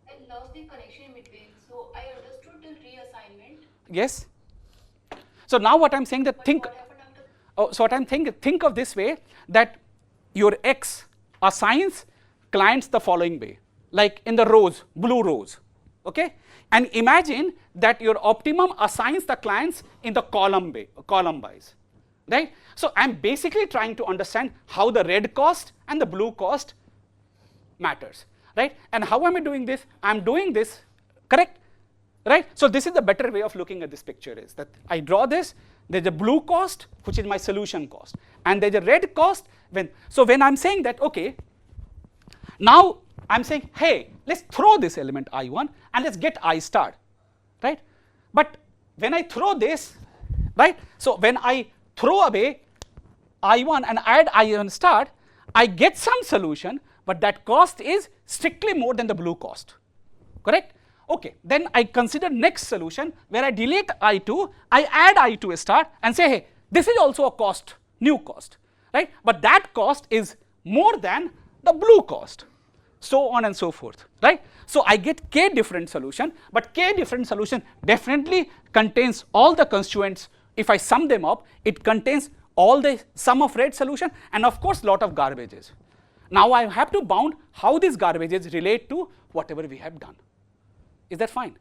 I lost the connection in between, so I understood the reassignment. Yes. So now what I'm saying that But think, what happened after? oh, so what I'm think of this way, that your X assigns clients the following way, like in the rows, blue rows, okay? And imagine that your optimum assigns the clients in the column wise, right? So I'm basically trying to understand how the red cost and the blue cost matters, right? And how am I doing this? I'm doing this, correct? Right? So this is the better way of looking at this picture, is that I draw this, there's a blue cost, which is my solution cost, and there's a red cost. When I'm saying that, okay, now I'm saying, hey, let's throw this element I1 and let's get I star, right? But when I throw this, right, so when I throw away I1 and add I1 star, I get some solution, but that cost is strictly more than the blue cost, correct? Okay, then I consider next solution where I delete I2, I add I2 star and say, hey, this is also a cost, new cost, right? But that cost is more than the blue cost, so on and so forth, right? So I get k different solution, but k different solution definitely contains all the constituents. If I sum them up, it contains all the sum of red solution and of course lot of garbages. Now I have to bound how these garbages relate to whatever we have done. Is that fine?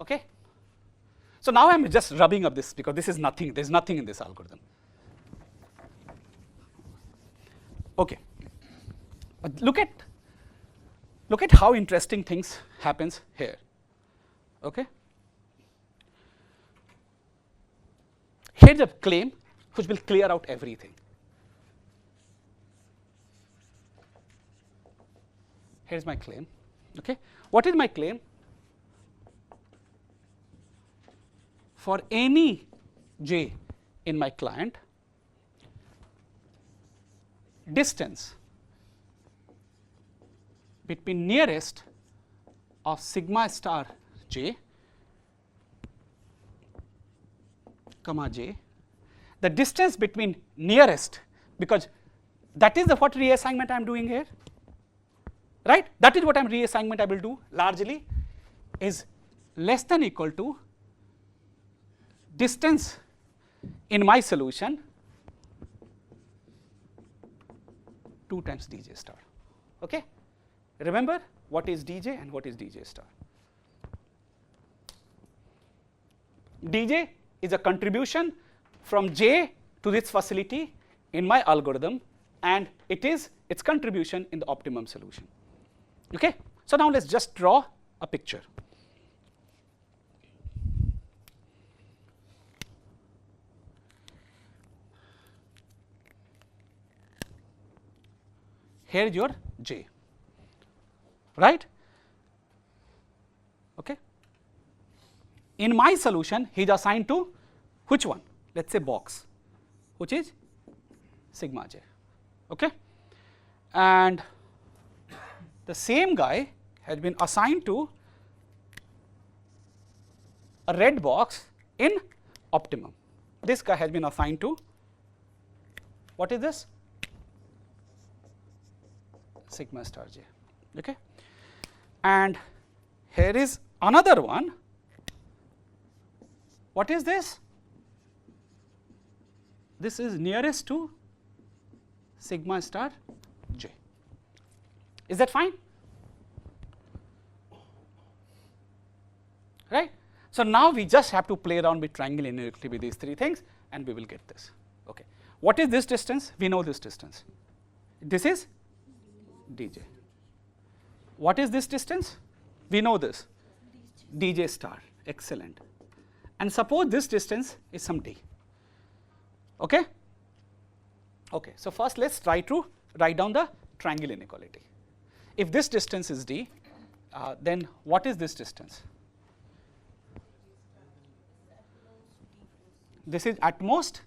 Okay. So now I'm just rubbing up this because this is nothing, there's nothing in this algorithm. Okay. But look at how interesting things happens here. Okay. Here's a claim which will clear out everything. Here's my claim. Okay. What is my claim? For any j in my client, distance between nearest of sigma star j comma j, the distance between nearest, because that is the what reassignment I am doing here, right? That is what reassignment I will do largely, is less than equal to distance in my solution 2 times dj star. Okay? Remember what is dj and what is dj star. dj is a contribution from j to this facility in my algorithm and it is its contribution in the optimum solution. Okay? So now let's just draw a picture. Here is your J, right? Okay. In my solution, he is assigned to which one? Let's say box, which is sigma j. Okay. And the same guy has been assigned to a red box in optimum. This guy has been assigned to, what is this? Sigma star j. Okay. And here is another one. What is this? This is nearest to sigma star j. Is that fine? Right? So now we just have to play around with triangle inequality with these three things, and we will get this. Okay. What is this distance? We know this distance. This is dj. What is this distance? We know this. dj star. Excellent. And suppose this distance is some d. Okay? Okay. So first let's try to write down the triangle inequality. If this distance is d, then what is this distance? This is at most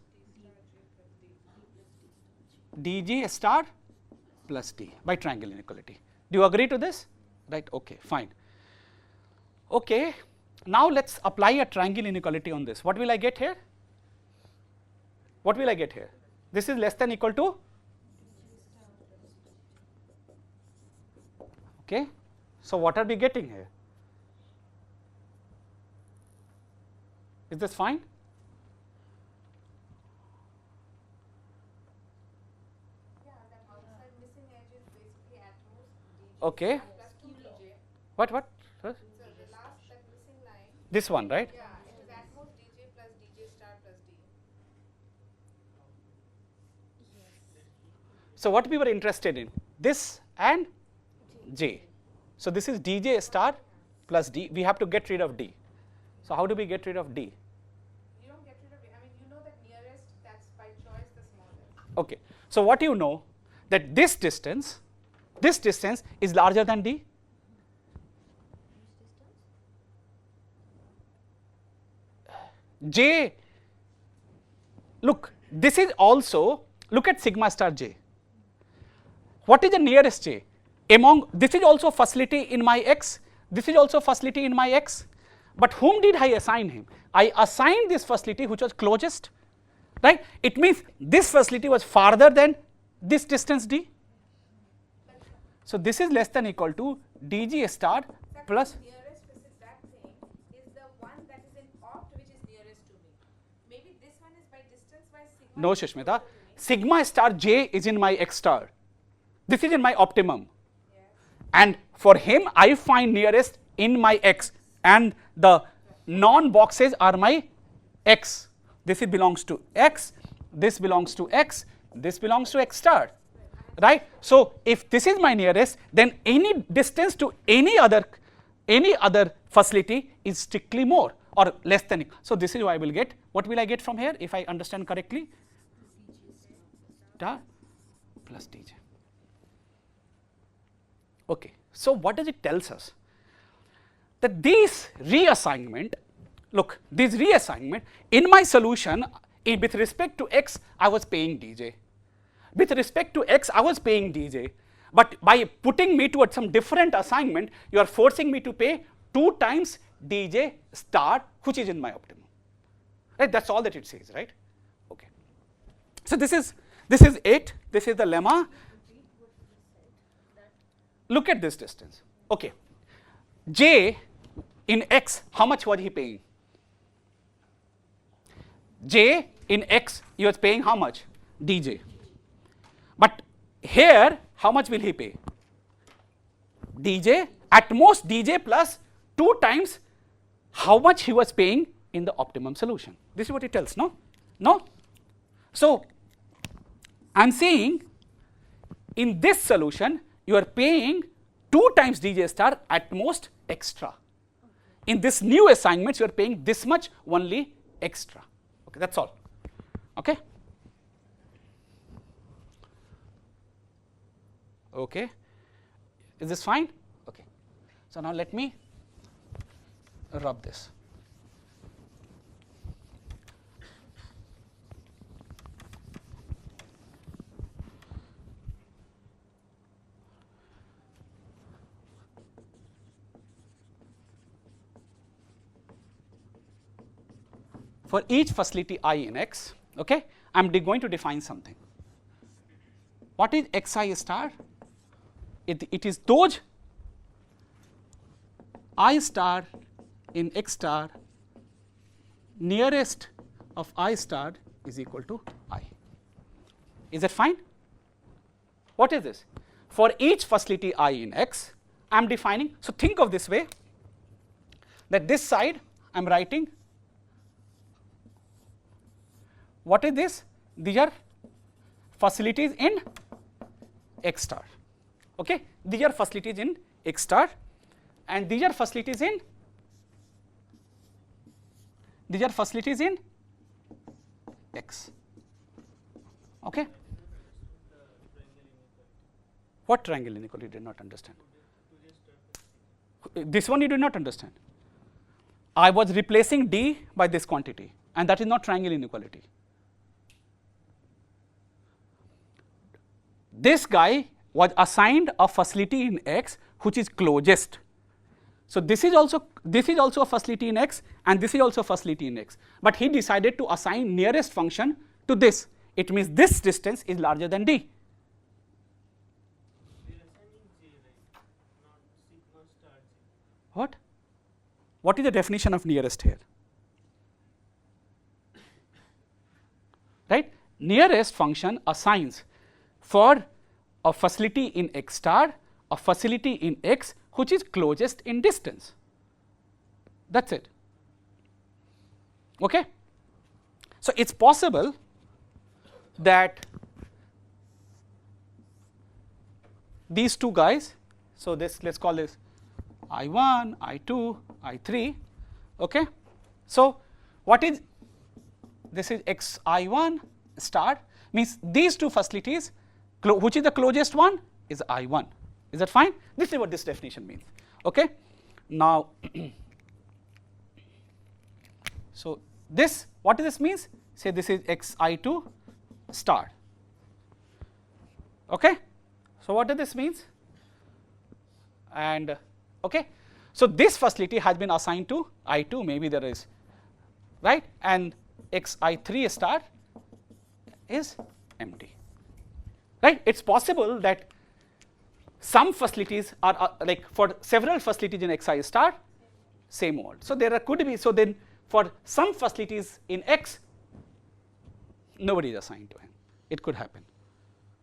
dj star plus d by triangle inequality. Do you agree to this? Right, okay, fine. Okay, now let's apply a triangle inequality on this. What will I get here? What will I get here? This is less than equal to? Okay, so what are we getting here? Is this fine? Yeah, that outside missing edge is basically at most dj Okay. plus 2 dj. What? So the last, that missing line, This one, right? yeah, it is at most dj plus dj star plus d. So what we were interested in? This and j. So this is dj star plus d. We have to get rid of d. So how do we get rid of d? You don't get rid of it. I mean, you know that nearest, that's by choice the smallest. Okay. So what you know, that this distance is larger than d. J, look, this is also, look at sigma star j. What is the nearest j? Among, this is also facility in my x, this is also facility in my x, but whom did I assign him? I assigned this facility which was closest, right? It means this facility was farther than this distance d. So this is less than equal to dg star That plus, nearest visit that thing is the one that is in opt which is nearest to me. Maybe this one is by distance by sigma. no Shushmita, sigma star j is in my x star. This is in my optimum. Yes. And for him I find nearest in my x, and the non boxes are my x. This belongs to x, this belongs to x, this belongs to x star, right? So if this is my nearest, then any distance to any other facility is strictly more or less than. So this is why I will get, what will I get from here if I understand correctly? Star plus dj. Okay, so what does it tells us? That this reassignment, look, this reassignment in my solution, with respect to x, I was paying dj. With respect to x, I was paying dj. But by putting me towards some different assignment, you are forcing me to pay 2 times dj star, which is in my optimum. Right? That's all that it says, right? Okay. So this is it. This is the lemma. Look at this distance. Okay. J in x, how much was he paying? J in x, he was paying how much? dj. But here, how much will he pay? dj, at most dj plus 2 times how much he was paying in the optimum solution. This is what it tells, no? No? So, I am saying in this solution you are paying 2 times dj star at most extra. In this new assignments you are paying this much only extra. Okay, that's all. Okay. Okay, is this fine? Okay. So now let me rub this. For each facility I in X, okay, I am going to define something. What is xi star? It is those I star in X star nearest of I star is equal to I. Is that fine? What is this? For each facility I in X, I am defining, so think of this way, that this side I am writing, what is this? These are facilities in X star. Okay, these are facilities in X star, and these are facilities in X. Okay. What triangle inequality? Did not understand. This one you did not understand. I was replacing D by this quantity, and that is not triangle inequality. This guy was assigned a facility in X which is closest. So this is also a facility in X, and this is also a facility in X. But he decided to assign nearest function to this. It means this distance is larger than D. We are assigning J, right? Not sigma star J. What? What is the definition of nearest here? Right? Nearest function assigns for a facility in X star, a facility in X which is closest in distance. That's it. Okay? So it's possible that these two guys, so this, let's call this I1, I2, I3. Okay? So what is this? Is xi1 star, means these two facilities, which is the closest one is I1. Is that fine? This is what this definition means. Okay? Now, so this, what does this means? Say this is xi2 star. Okay? So what does this means? And okay, so this facility has been assigned to I2, maybe there is, right, and xi3 star is empty, right. It's possible that some facilities are like for several facilities in xi star same old. So there could be, so then for some facilities in X nobody is assigned to him. It could happen.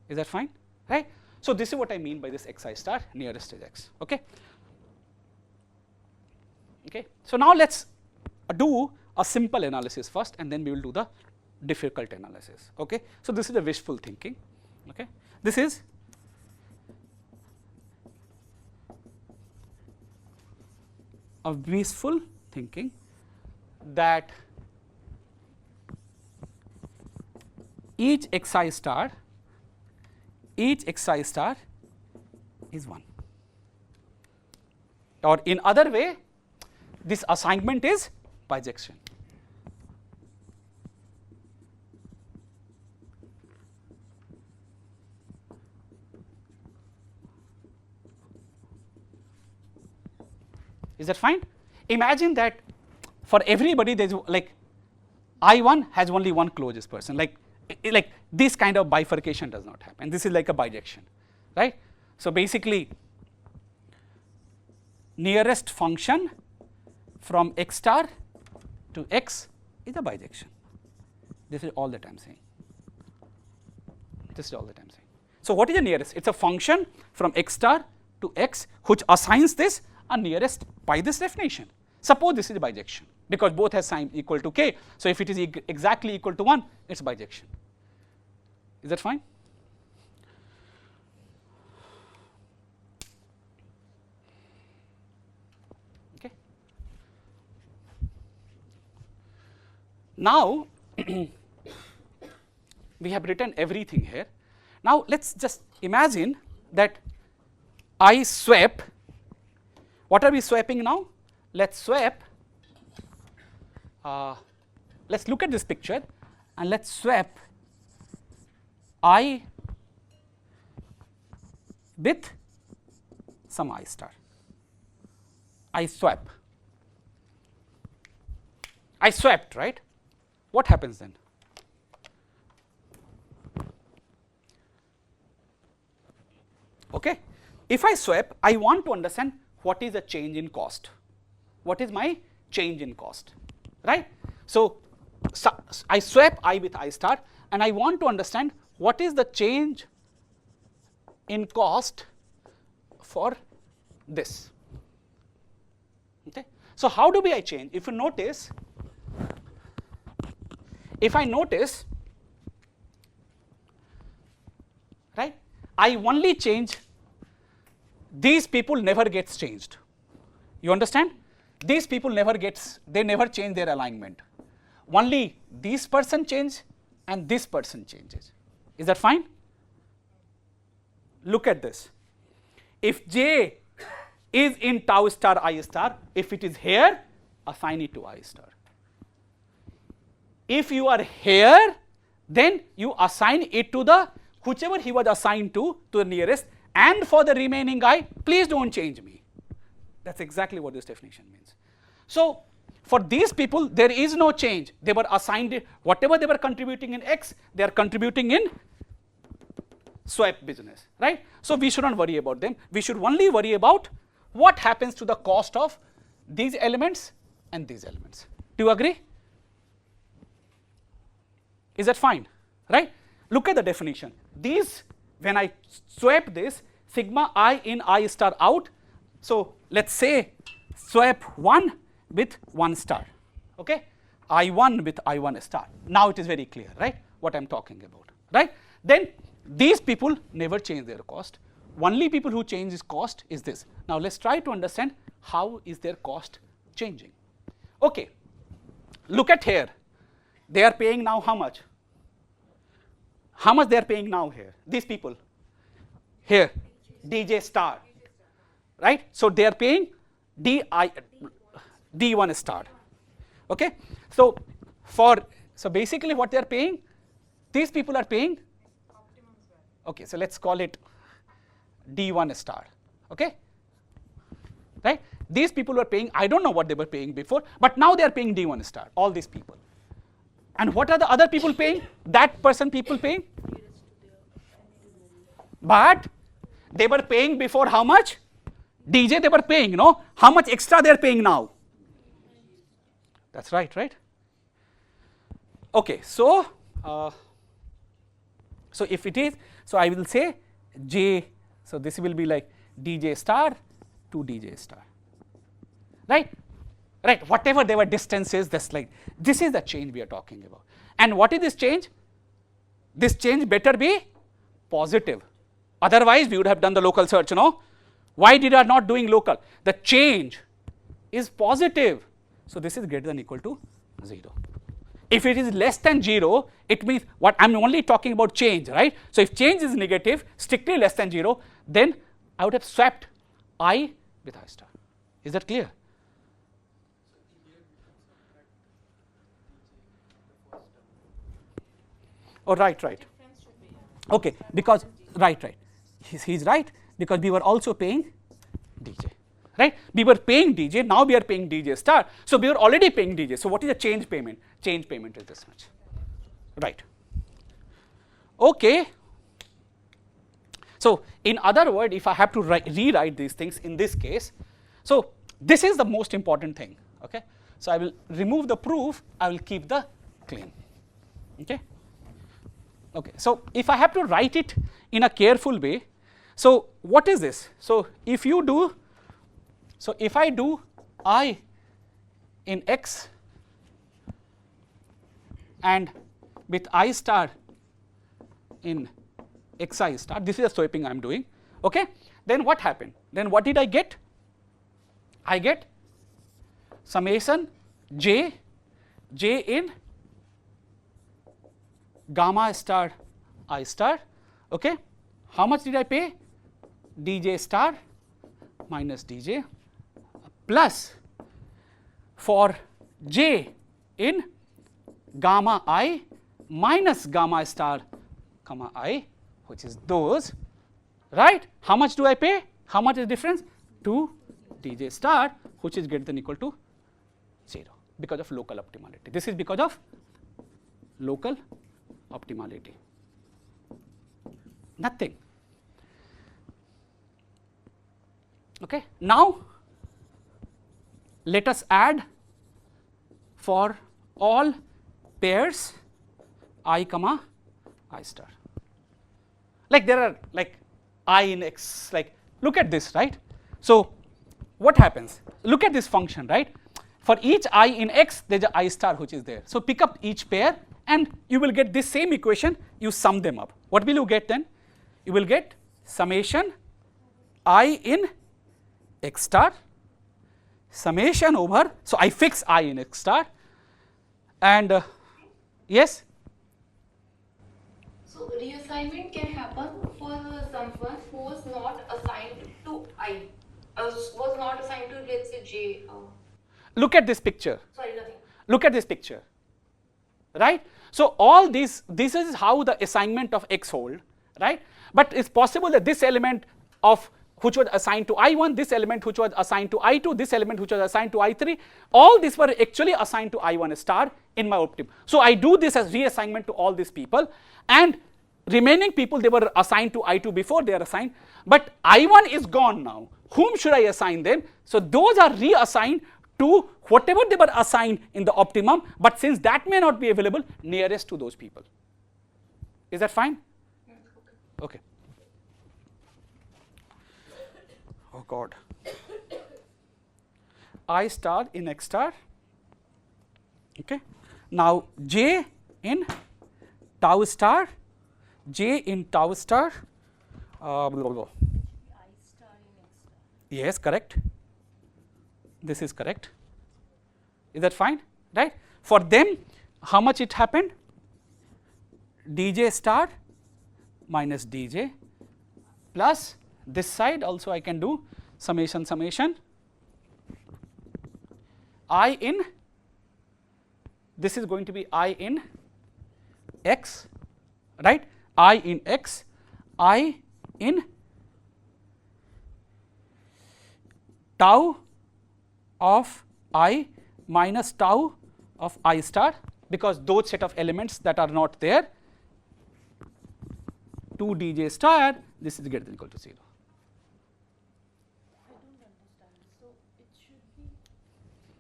Is that fine? Right. So this is what I mean by this xi star nearest is X. Okay. Okay. So now let's do a simple analysis first, and then we will do the difficult analysis. Okay. So this is the wishful thinking. Okay. This is a wishful thinking that each xi star is 1, or in other way this assignment is bijection. Is that fine? Imagine that for everybody there is like I1 has only one closest person, like this kind of bifurcation does not happen. This is like a bijection, right? So basically nearest function from X star to X is a bijection. This is all that I am saying. This is all that I am saying. So what is the nearest? It's a function from X star to X which assigns this a nearest by this definition. Suppose this is a bijection because both have sign equal to k. So if it is exactly equal to 1, it's bijection. Is that fine? Now, we have written everything here. Now, let us just imagine that I swap. What are we swapping now? Let us swap. Let us look at this picture and let us swap I with some I star. I swap. I swapped, right? What happens then? Okay. If I swap, I want to understand what is the change in cost. What is my change in cost, right? So I swap I with I star, and I want to understand what is the change in cost for this. Okay. So how do I change? If you notice, if I notice, right, I only change, these people never gets changed. You understand? These people never gets, they never change their alignment. Only this person change and this person changes. Is that fine? Look at this. If J is in tau star I star, if it is here, assign it to I star. If you are here, then you assign it to the whichever he was assigned to the nearest, and for the remaining I, please don't change me. That's exactly what this definition means. So for these people, there is no change. They were assigned whatever they were contributing in X, they are contributing in swap business, right? So we should not worry about them. We should only worry about what happens to the cost of these elements and these elements. Do you agree? Is that fine, right? Look at the definition. These, when I swap this, sigma I in I star out. So let's say swap 1 with 1 star, okay? I1 with I1 star. Now it is very clear, right, what I'm talking about, right? Then these people never change their cost. Only people who change this cost is this. Now let's try to understand how is their cost changing. Okay, look at here. They are paying now how much? How much they are paying now here? These people here, dj star, right? So they are paying d1 star. Okay, so basically what they are paying, these people are paying. Okay, so let's call it d1 star. Okay, right? These people were paying, I don't know what they were paying before, but now they are paying d1 star. All these people. And what are the other people paying? That person people paying? But they were paying before how much? DJ they were paying, no? How much extra they are paying now? That's right, right? Okay, so if it is, so I will say J, so this will be like DJ star to DJ star, right? Right, whatever their distance is, that's like, this is the change we are talking about. And what is this change? This change better be positive. Otherwise, we would have done the local search, no? Why did I not doing local? The change is positive. So this is greater than or equal to 0. If it is less than 0, it means what I'm only talking about change, right? So if change is negative, strictly less than 0, then I would have swapped I with I star. Is that clear? Oh, right, right. Okay, because, right, right. He's right, because we were also paying DJ, right? We were paying DJ, now we are paying DJ star. So we were already paying DJ. So what is the change payment? Change payment is this much, right? Okay. So in other words, if I have to rewrite these things in this case, so this is the most important thing, okay? So I will remove the proof, I will keep the claim, okay? Okay, so if I have to write it in a careful way, so what is this? So if you do, so if I do I in X and with I star in Xi star, this is the swapping I am doing, okay? Then what happened? Then what did I get? I get summation j in gamma star I star. Okay, how much did I pay? dj star minus dj plus for j in gamma I minus gamma star comma I, which is those, right? How much do I pay? How much is difference? 2 dj star, which is greater than equal to 0 because of local optimality. This is because of local optimality. Nothing. Okay. Now let us add for all pairs I comma I star. Like there are like I in x, like look at this, right? So what happens? Look at this function, right? For each I in x, there is a I star which is there. So pick up each pair and you will get this same equation, you sum them up. What will you get then? You will get summation I in x star, summation over, so I fix I in x star, and yes? So reassignment can happen for someone who was not assigned to I, was not assigned to, let's say, J. Look at this picture. Sorry, nothing. Look at this picture, right? So all this is how the assignment of x hold, right? But it's possible that this element of which was assigned to I1, this element which was assigned to I2, this element which was assigned to I3, all these were actually assigned to I1 star in my optim. So I do this as reassignment to all these people, and remaining people, they were assigned to I2 before they are assigned, but I1 is gone now. Whom should I assign them? So those are reassigned to whatever they were assigned in the optimum, but since that may not be available, nearest to those people. Is that fine? Okay. Oh God. I star in x star. Okay. Now j in tau star, j in tau star. Blah, blah, blah. Yes, correct. This is correct. Is that fine? Right? For them, how much it happened? dj star minus dj plus this side also I can do summation I in, this is going to be I in x, right? I in x, I in tau of I minus tau of I star, because those set of elements that are not there, 2 dj star, this is greater than equal to 0. I don't understand. So it should be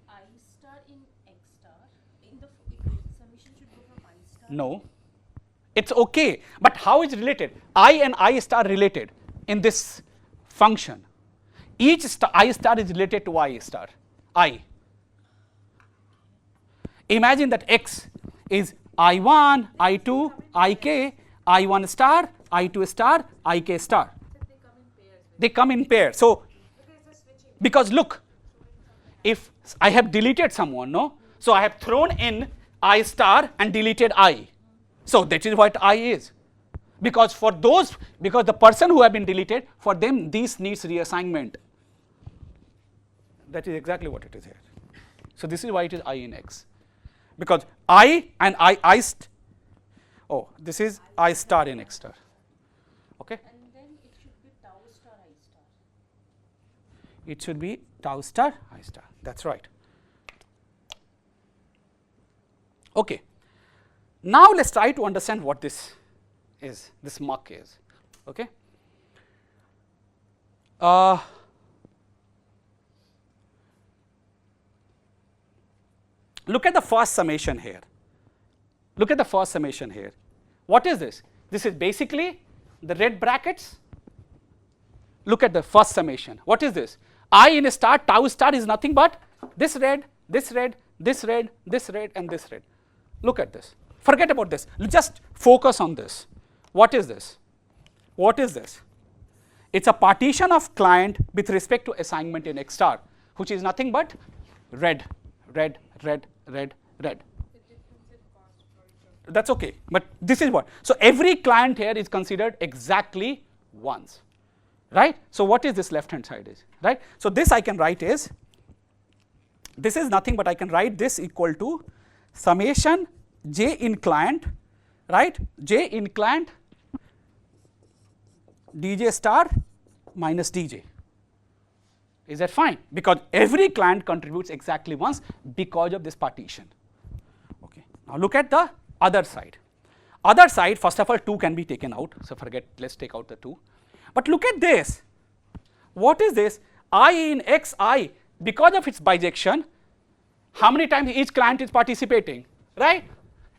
I star in x star. In the summation should go from I star. No, it's okay, but how is related? I and I star related in this function. Each I star is related to I star. I. Imagine that x is I1, I2, Ik, I1 star, I2 star, Ik star. They come in pairs. So, because look, if I have deleted someone, no, so I have thrown in I star and deleted I. So that is what I is. Because for those, because the person who have been deleted, for them this needs reassignment. That is exactly what it is here. So this is why it is I in x. Because I and this is I star in x star. Okay? And then it should be tau star I star. It should be tau star I star. That's right. Okay. Now let's try to understand what this is, this muck is. Okay? Look at the first summation here. Look at the first summation here. What is this? This is basically the red brackets. Look at the first summation. What is this? I in a star, tau star is nothing but this red, this red, this red, this red, and this red. Look at this. Forget about this. Just focus on this. What is this? What is this? It's a partition of client with respect to assignment in X star, which is nothing but red, red, red, red, red. that's okay. But this is what. So every client here is considered exactly once, right? So what is this left hand side is, right? So this I can write is, this is nothing but I can write this equal to summation j in client, right? J in client dj star minus dj. Is that fine? Because every client contributes exactly once because of this partition. Okay. Now look at the other side. Other side, first of all, 2 can be taken out. So forget, let's take out the 2. But look at this. What is this? I in xi, because of its bijection, how many times each client is participating, right?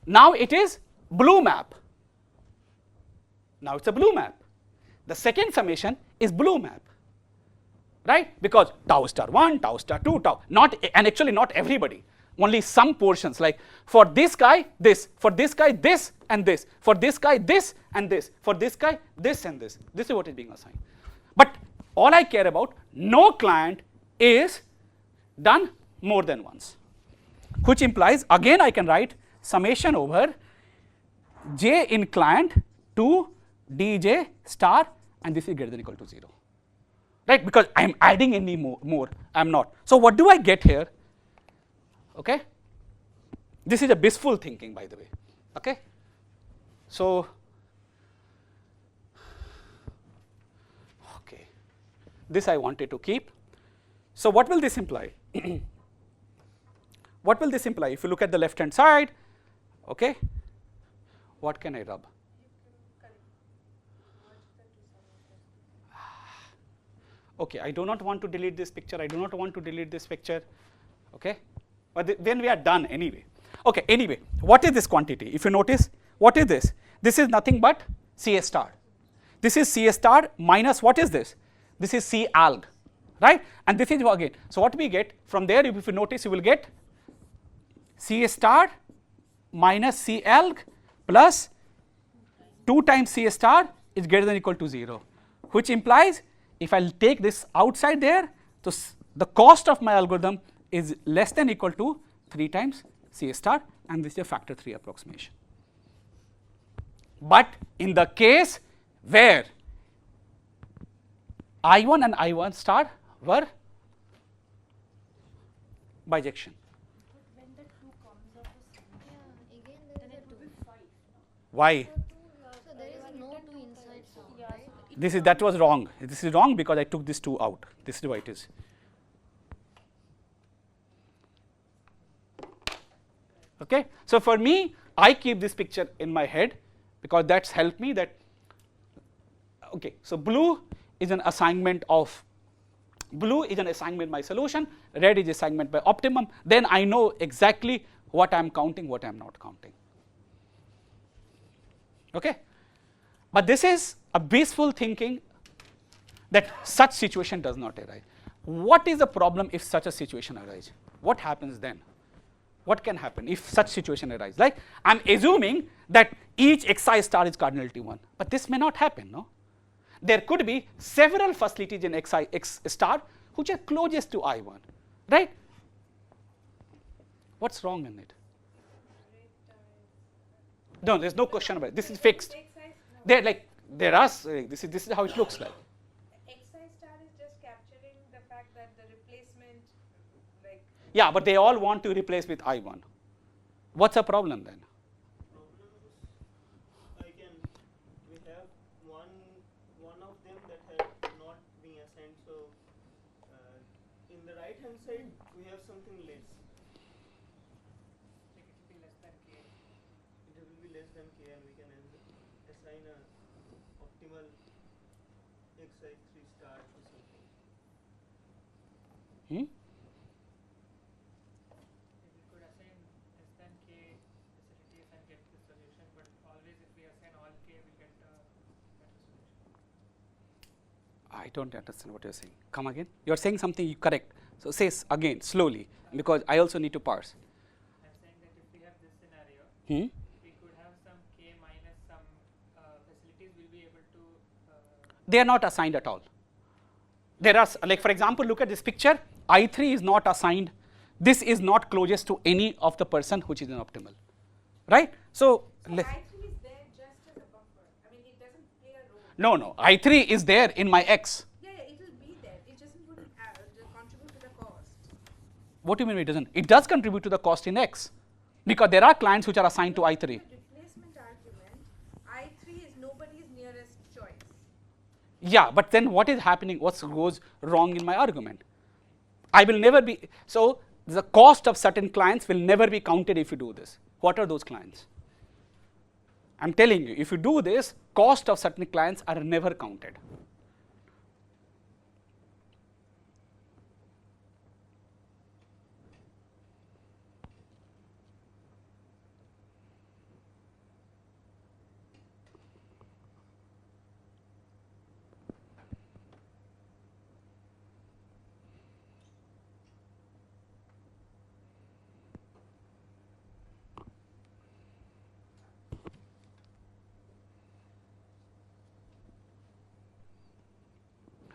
Now it is blue map. Now it's a blue map. The second summation is blue map, right? Because tau star 1, tau star 2, tau, not, and actually not everybody, only some portions, like for this guy, this, for this guy, this and this, for this guy, this and this, for this guy, this and this. This is what is being assigned. But all I care about, no client is done more than once, which implies, again I can write summation over j in client to dj star, and this is greater than or equal to 0, right? Because I am adding any more, I am not. So what do I get here? Okay, this is a blissful thinking, by the way. Okay, so okay, this I wanted to keep. So what will this imply? What will this imply? If you look at the left hand side, okay, what can I rub? Okay, I do not want to delete this picture. I do not want to delete this picture. Okay, but then we are done anyway. Okay, anyway, what is this quantity? If you notice, what is this? This is nothing but Cs star. This is Cs star minus what is this? This is C alg, right? And this is again. So what we get from there, if you notice, you will get Cs star minus C alg plus 2 times Cs star is greater than or equal to 0, which implies if I take this outside there, so the cost of my algorithm is less than or equal to 3 times Cs star, and this is a factor 3 approximation. But in the case where I1 and I1 star were bijection. But when the 2 comes up with something, Again, then it will be 5. Why? so there is no 2 inside sound, Yeah, right? so it This is, that was wrong. This is wrong because I took this 2 out. This is why it is. Okay. So for me, I keep this picture in my head because that's helped me that, okay, so blue is an assignment of, blue is an assignment by solution, red is assignment by optimum, then I know exactly what I am counting, what I am not counting. Okay. But this is a blissful thinking that such situation does not arise. What is the problem if such a situation arises? What happens then? What can happen if such situation arises? Like I am assuming that each xi star is cardinality 1, but this may not happen, no? There could be several facilities in xi x star which are closest to I1, right? What's wrong in it? No, there's no question about it. This is fixed. There, like there are. This is how it looks like. Xi star is just capturing the fact that the replacement, like Yeah, but they all want to replace with I1. What's the problem then? Problem is, we have one of them that has not been assigned. So in the right hand side we have something less. Like it will be less than k. It will be less than k, and we can assign a optimal xi3 star to something. Hmm? If we could assign less than k facilities and get the solution, but always if we assign all k, we get a better solution. I don't understand what you're saying. Come again. You're saying something correct. So say again slowly because I also need to parse. I'm saying that if we have this scenario, Hmm? we could have some k minus some facilities, we'll be able to They are not assigned at all. There are, like for example, look at this picture. I3 is not assigned. This is not closest to any of the person which is an optimal, right? So, So le- I3 is there just as a buffer. I mean, it doesn't play a role. no, I3 is there in my X. Yeah, it will be there. It just wouldn't contribute to the cost. What do you mean it doesn't? It does contribute to the cost in X, because there are clients which are assigned to I3. The replacement argument, I3 is nobody's nearest choice. Yeah, but then what is happening? What goes wrong in my argument? I will never be, so the cost of certain clients will never be counted if you do this. What are those clients? I'm telling you, if you do this, cost of certain clients are never counted.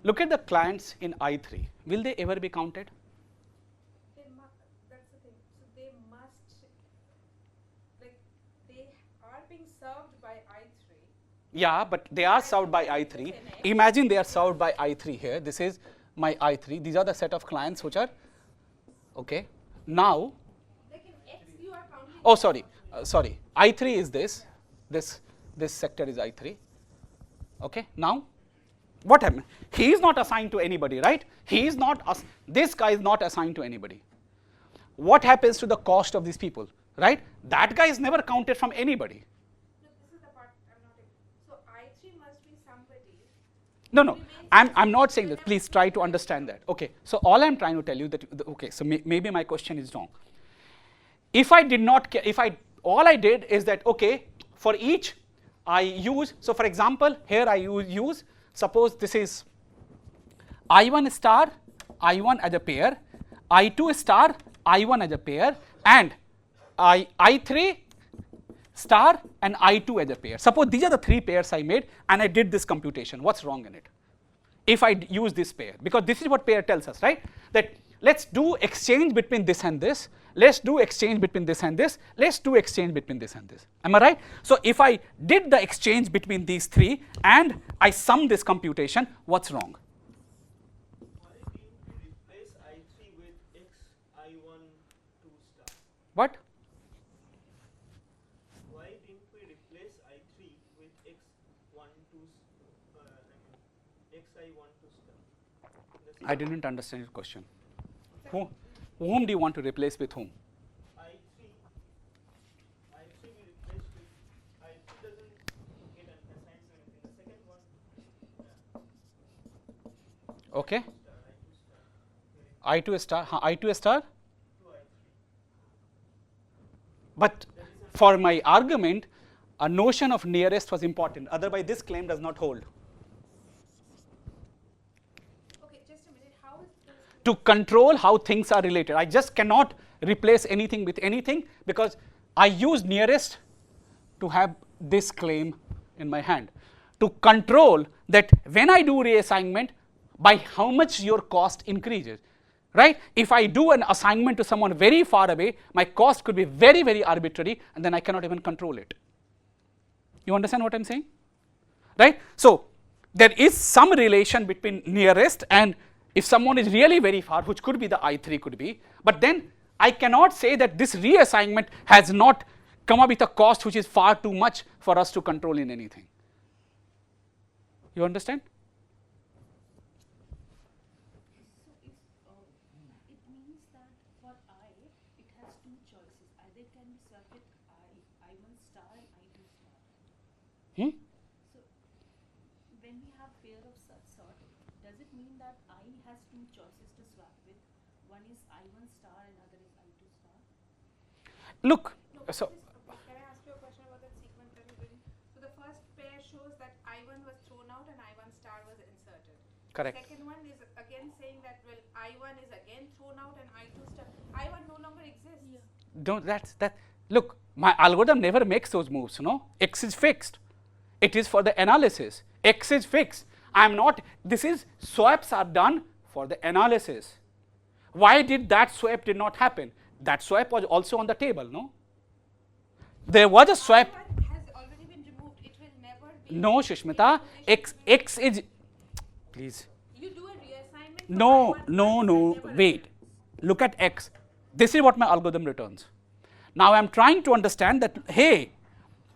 Look at the clients in I3. Will they ever be counted? That's the thing. So they must, like, they are being served by I3. Yeah, but they are served by I3. Imagine they are served by I3 here. This is my I3. These are the set of clients which are, okay. Now, Like in X, you are counting. oh, sorry. I3 is this. This sector is I3. Okay. Now, what happened? He is not assigned to anybody, right? He is not. This guy is not assigned to anybody. What happens to the cost of these people, right? That guy is never counted from anybody. No, this is the part I'm not. So I3 must be somebody. No. I'm not saying that. Please try to understand that. Okay. So all I'm trying to tell you that. Okay. So maybe my question is wrong. If I did not, all I did is that, okay, for each I use, so for example, here I use, suppose this is I1 star, I1 as a pair, I2 star, I1 as a pair, and I3 star and I2 as a pair. Suppose these are the three pairs I made and I did this computation. What's wrong in it? If I use this pair, because this is what pair tells us, right? That let's do exchange between this and this, let's do exchange between this and this, let's do exchange between this and this. Am I right? So if I did the exchange between these three and I sum this computation, what's wrong? Why didn't we replace I3 with X I1 2 star? What? Why didn't we replace I3 with X1 2 X I1 2 star? I didn't understand your question. Whom do you want to replace with whom? I3 we replaced with I3 doesn't get assigned to anything. The second one, Okay. star, I2 star, I2 star, to I3. But for my argument, a notion of nearest was important. Otherwise, this claim does not hold. Okay, just a minute. How is this? To control how things are related, I just cannot replace anything with anything because I use nearest to have this claim in my hand. To control that when I do reassignment, by how much your cost increases, right? If I do an assignment to someone very far away, my cost could be very, very arbitrary and then I cannot even control it. You understand what I'm saying? Right? So there is some relation between nearest and if someone is really very far, which could be the I3 could be, but then I cannot say that this reassignment has not come up with a cost which is far too much for us to control in anything. You understand? So if it means that for I, it has two choices. Either it can be served with I1 star and I2 star. Hmm? So when we have pair of such sort, does it mean that I has two choices to swap with? One is I1 star and other is I2 star. Look, No, so can I ask you a question about that sequence that you're doing? So the first pair shows that I1 was thrown out and I1 star was inserted. correct. Second one is again saying that, well, I1 is again thrown out and I2 star. I1 no longer exists. Don't that look, my algorithm never makes those moves, no? X is fixed. It is for the analysis. X is fixed. I'm not, this is swaps are done for the analysis. Why did that swap did not happen? That swap was also on the table, no? There was a swap. I1 has already been removed. It will never be. No, Shishmita, x is, please. You do a reassignment. for No, I1, no, it no, will never wait. appear. Look at x. This is what my algorithm returns. Now I am trying to understand that, hey,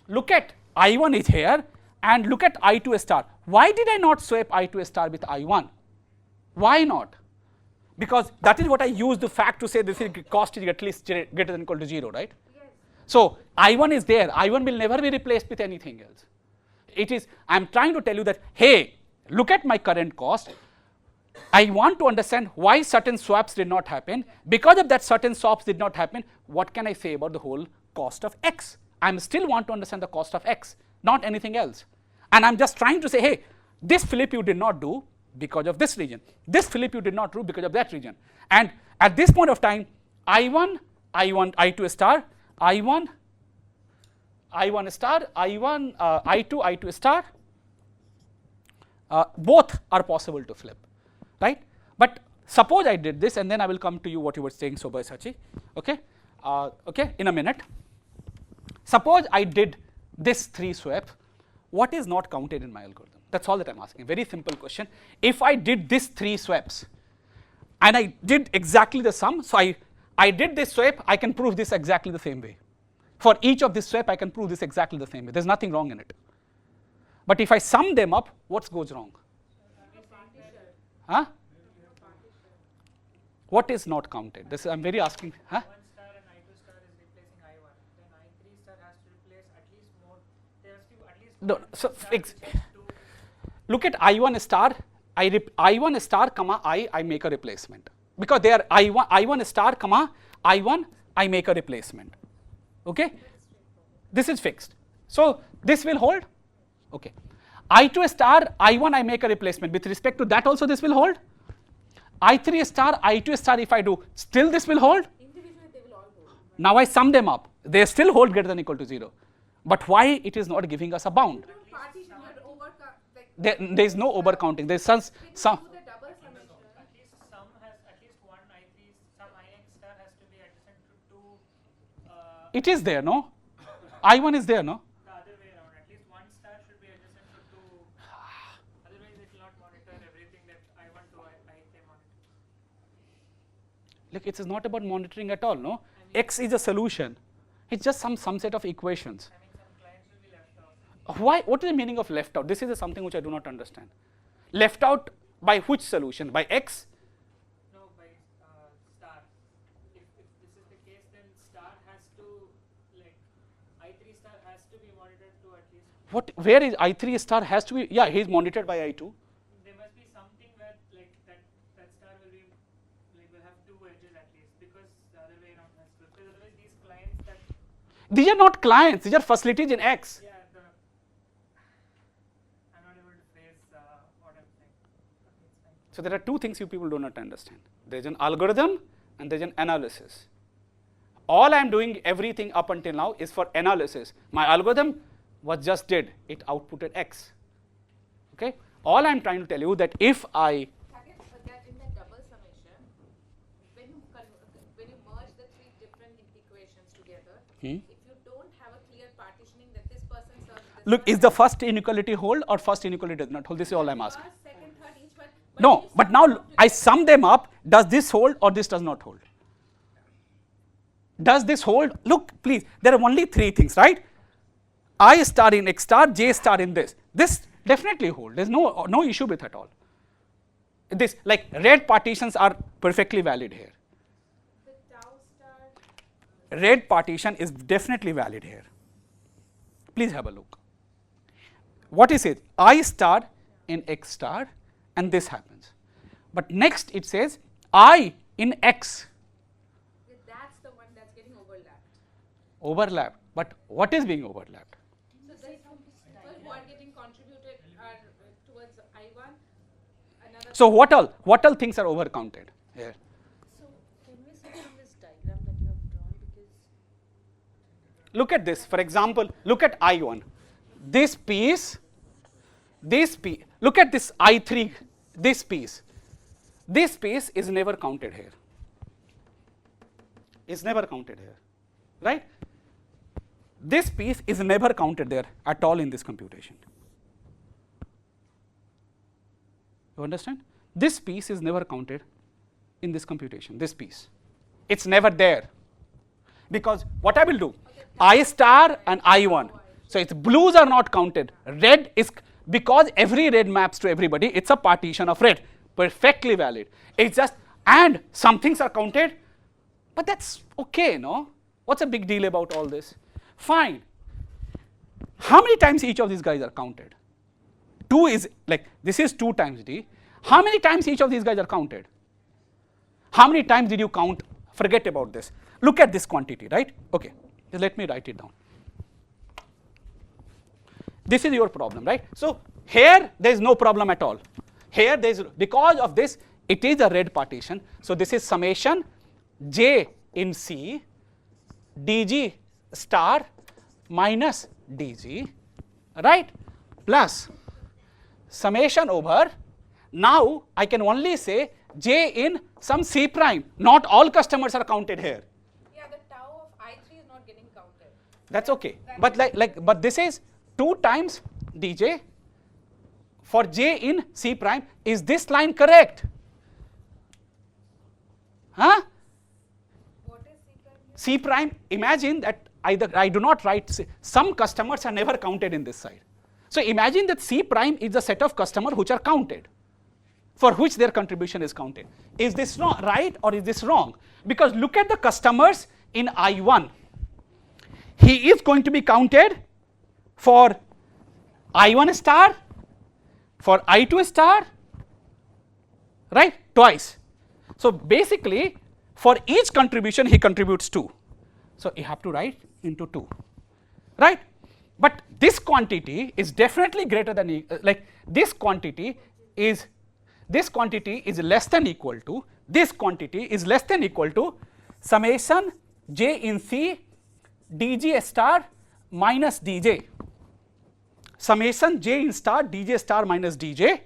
look at I1 is here and look at I2 star. Why did I not swap I2 star with I1? Why not? Because that is what I use the fact to say this is cost is at least greater than equal to 0, right? Yes. So I1 is there. I1 will never be replaced with anything else. It is, I am trying to tell you that, hey, look at my current cost. I want to understand why certain swaps did not happen. Because of that certain swaps did not happen, what can I say about the whole cost of x? I still want to understand the cost of x, not anything else. And I'm just trying to say, hey, this flip you did not do because of this region. This flip you did not do because of that region. And at this point of time, I1, I2 star, I1 star, I1, I2 star, both are possible to flip, right? But suppose I did this, and then I will come to you what you were saying, Sobhai, okay? Okay, in a minute. Suppose I did this 3 swap, what is not counted in my algorithm? That's all that I'm asking. Very simple question. If I did this 3 swaps, and I did exactly the sum, so I did this swap, I can prove this exactly the same way. For each of this swap, I can prove this exactly the same way. There's nothing wrong in it. But if I sum them up, what goes wrong? Huh? What is not counted? This I'm very asking. Huh? I1 star and I2 star is replacing I1. Then I3 star has to replace at least more. There has to be at least No, one so star fix. which has two. Look at I1 star. I1 star comma I make a replacement because they are I1 star comma I1 I make a replacement. Okay, this is fixed. So this will hold. Okay, I2 star I1 I make a replacement. With respect to that also this will hold. I3 star I2 star if I do, still this will hold. Individually, they will all hold. Now I sum them up. They still hold greater than equal to 0. But why it is not giving us a bound? Don't partition your like There is no overcounting. There is some. do the double summation. At least some has at least one I3, some IX star has to be adjacent to two. It is there, no? I1 is there, no? The other way around. At least one star should be adjacent to two. Otherwise, it will not monitor everything that I1 to I3 monitor. Look, it is not about monitoring at all, no? X is a solution. It's just some set of equations. I mean, some clients will be left out. Why? What is the meaning of left out? This is something which I do not understand. Left out by which solution? By X? No, by star. If this is the case, then star has to, like, I3 star has to be monitored to at least. What? Where is I3 star has to be? Yeah, he is monitored by I2. There must be something where, like, that star will be, like, will have two edges at least, because the other way around has to. Because otherwise, these clients that, These are not clients. These are facilities in X. yeah, I'm not able to phrase what I'm saying. Okay, it's fine. So there are two things you people do not understand. There is an algorithm and there is an analysis. All I am doing everything up until now is for analysis. My algorithm was just did, it outputted X. Okay? All I am trying to tell you that if I Target that in the double summation, when you merge the 3 different equations together, if you don't have a clear partitioning that this person serves this look, one, is the first inequality hold or first inequality does not hold? This is all I am asking. first, second, third, each one. No, you but sum now them up I together, sum them up. Does this hold or this does not hold? Does this hold? Look, please, there are only 3 things, right? I star in X star, J star in this. This definitely hold. There's no issue with at all. This, like, red partitions are perfectly valid here. the tau star. Red partition is definitely valid here. Please have a look. What is it? I star in X star, and this happens. But next it says I in X. That's the one that's getting overlapped. Overlapped. But what is being overlapped? So the people who are getting contributed are towards I1. Another So what all things are overcounted here? So can we see from this diagram that you have drawn, because Look at this. For example, look at I1. This piece, look at this I3, this piece. This piece is never counted here. It's never counted here, right? this piece is never counted there at all in this computation. You understand? This piece is never counted in this computation, this piece. It's never there. Because what I will do, I star and I1. So its blues are not counted. Red is, because every red maps to everybody, it's a partition of red. Perfectly valid. It's just, and some things are counted, but that's okay, no? What's a big deal about all this? Fine. How many times each of these guys are counted? 2 is like, this is 2 times D. How many times each of these guys are counted? How many times did you count? Forget about this. Look at this quantity, right? Okay, let me write it down. This is your problem, right? So here there is no problem at all. Here there is, because of this, it is a red partition. So this is summation j in C dg star minus dg, right? Plus summation over, now I can only say j in some C prime. Not all customers are counted here. Yeah, the tau of I3 is not getting counted. That's okay. But but this is 2 times dj for j in C prime. Is this line correct? Huh? What is C prime here? C prime, imagine that either I do not write, some customers are never counted in this side. So imagine that C prime is a set of customers which are counted, for which their contribution is counted. Is this right or is this wrong? Because look at the customers in I1. He is going to be counted for I1 star, for I2 star, right? Twice. So basically, for each contribution he contributes 2. So you have to write into 2, right? But this quantity is definitely greater than, this quantity is less than equal to, this quantity is less than equal to summation j in C dg star minus dj. Summation j in star dj star minus dj,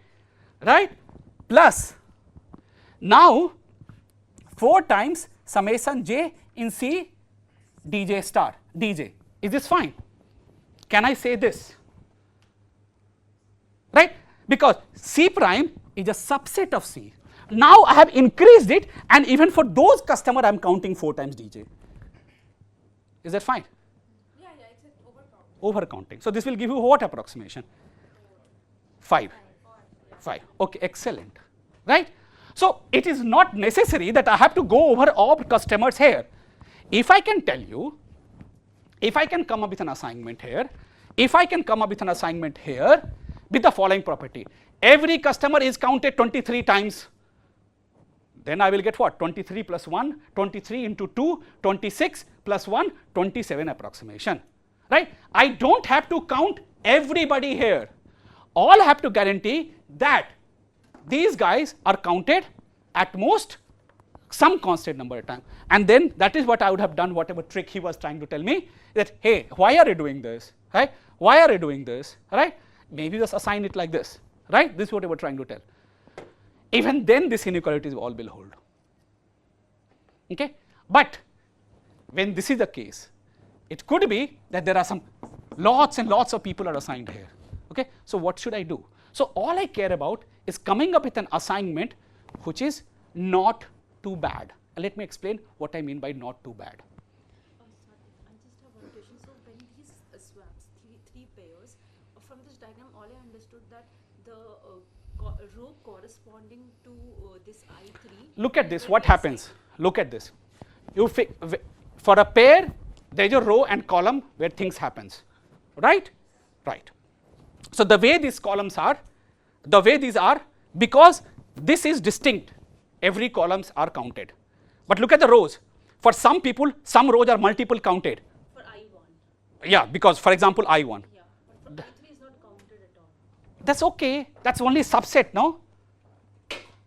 right? Plus now 4 times summation j in C dj star dj. Is this fine? Can I say this? Right? Because C prime is a subset of C. Now I have increased it, and even for those customers I am counting 4 times dj. Is that fine? Yeah, it's an overcount. Overcounting. So this will give you what approximation? 5. 5. Okay, excellent. Right? So it is not necessary that I have to go over all customers here. If I can tell you, if I can come up with an assignment here, if I can come up with an assignment here with the following property, every customer is counted 23 times, then I will get what? 23 plus 1, 23 into 2, 26 plus 1, 27 approximation, right? I don't have to count everybody here. All I have to guarantee that these guys are counted at most some constant number of times, and then that is what I would have done, whatever trick he was trying to tell me, that hey, why are you doing this, right? Why are you doing this, right? Maybe just assign it like this, right? This is what we were trying to tell. Even then this inequalities all will hold, okay? But when this is the case, it could be that there are some lots and lots of people are assigned here, okay? So what should I do? So all I care about is coming up with an assignment which is not too bad. And let me explain what I mean by not too bad. Sorry, I just have one question. So when these swaps, three pairs, from this diagram, all I understood that the row corresponding to this I3. Look at this, what happens? Look at this. For a pair, there is a row and column where things happens, right? Right. So the way these columns are, the way these are, because this is distinct, every columns are counted. But look at the rows. For some people, some rows are multiple counted. For I1. Yeah, because for example I1. Yeah, but for I3 is not counted at all. That's okay, that's only subset, no?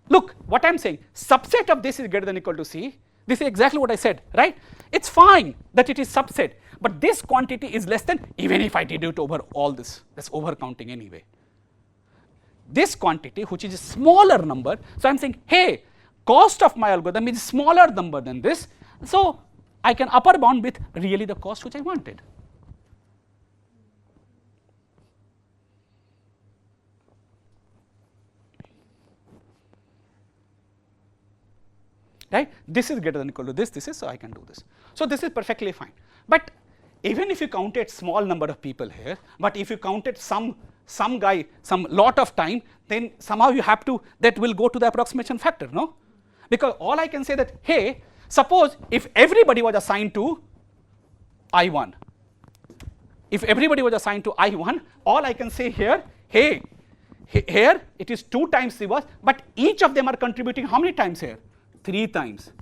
Look, what I'm saying, subset of this is greater than or equal to C. This is exactly what I said, right? It's fine that it is subset, but this quantity is less than, even if I did it over all this, that's over counting anyway. This quantity, which is a smaller number, so I'm saying, hey, cost of my algorithm is smaller number than this, so I can upper bound with really the cost which I wanted. right? This is greater than equal to this is, so I can do this. So this is perfectly fine. But even if you counted small number of people here, but if you counted some guy, some lot of time, then somehow you have to, that will go to the approximation factor, no? Because all I can say that, hey, suppose if everybody was assigned to I1, if everybody was assigned to I1, all I can say here, hey, here it is 2 times reverse, but each of them are contributing how many times here? 3 times.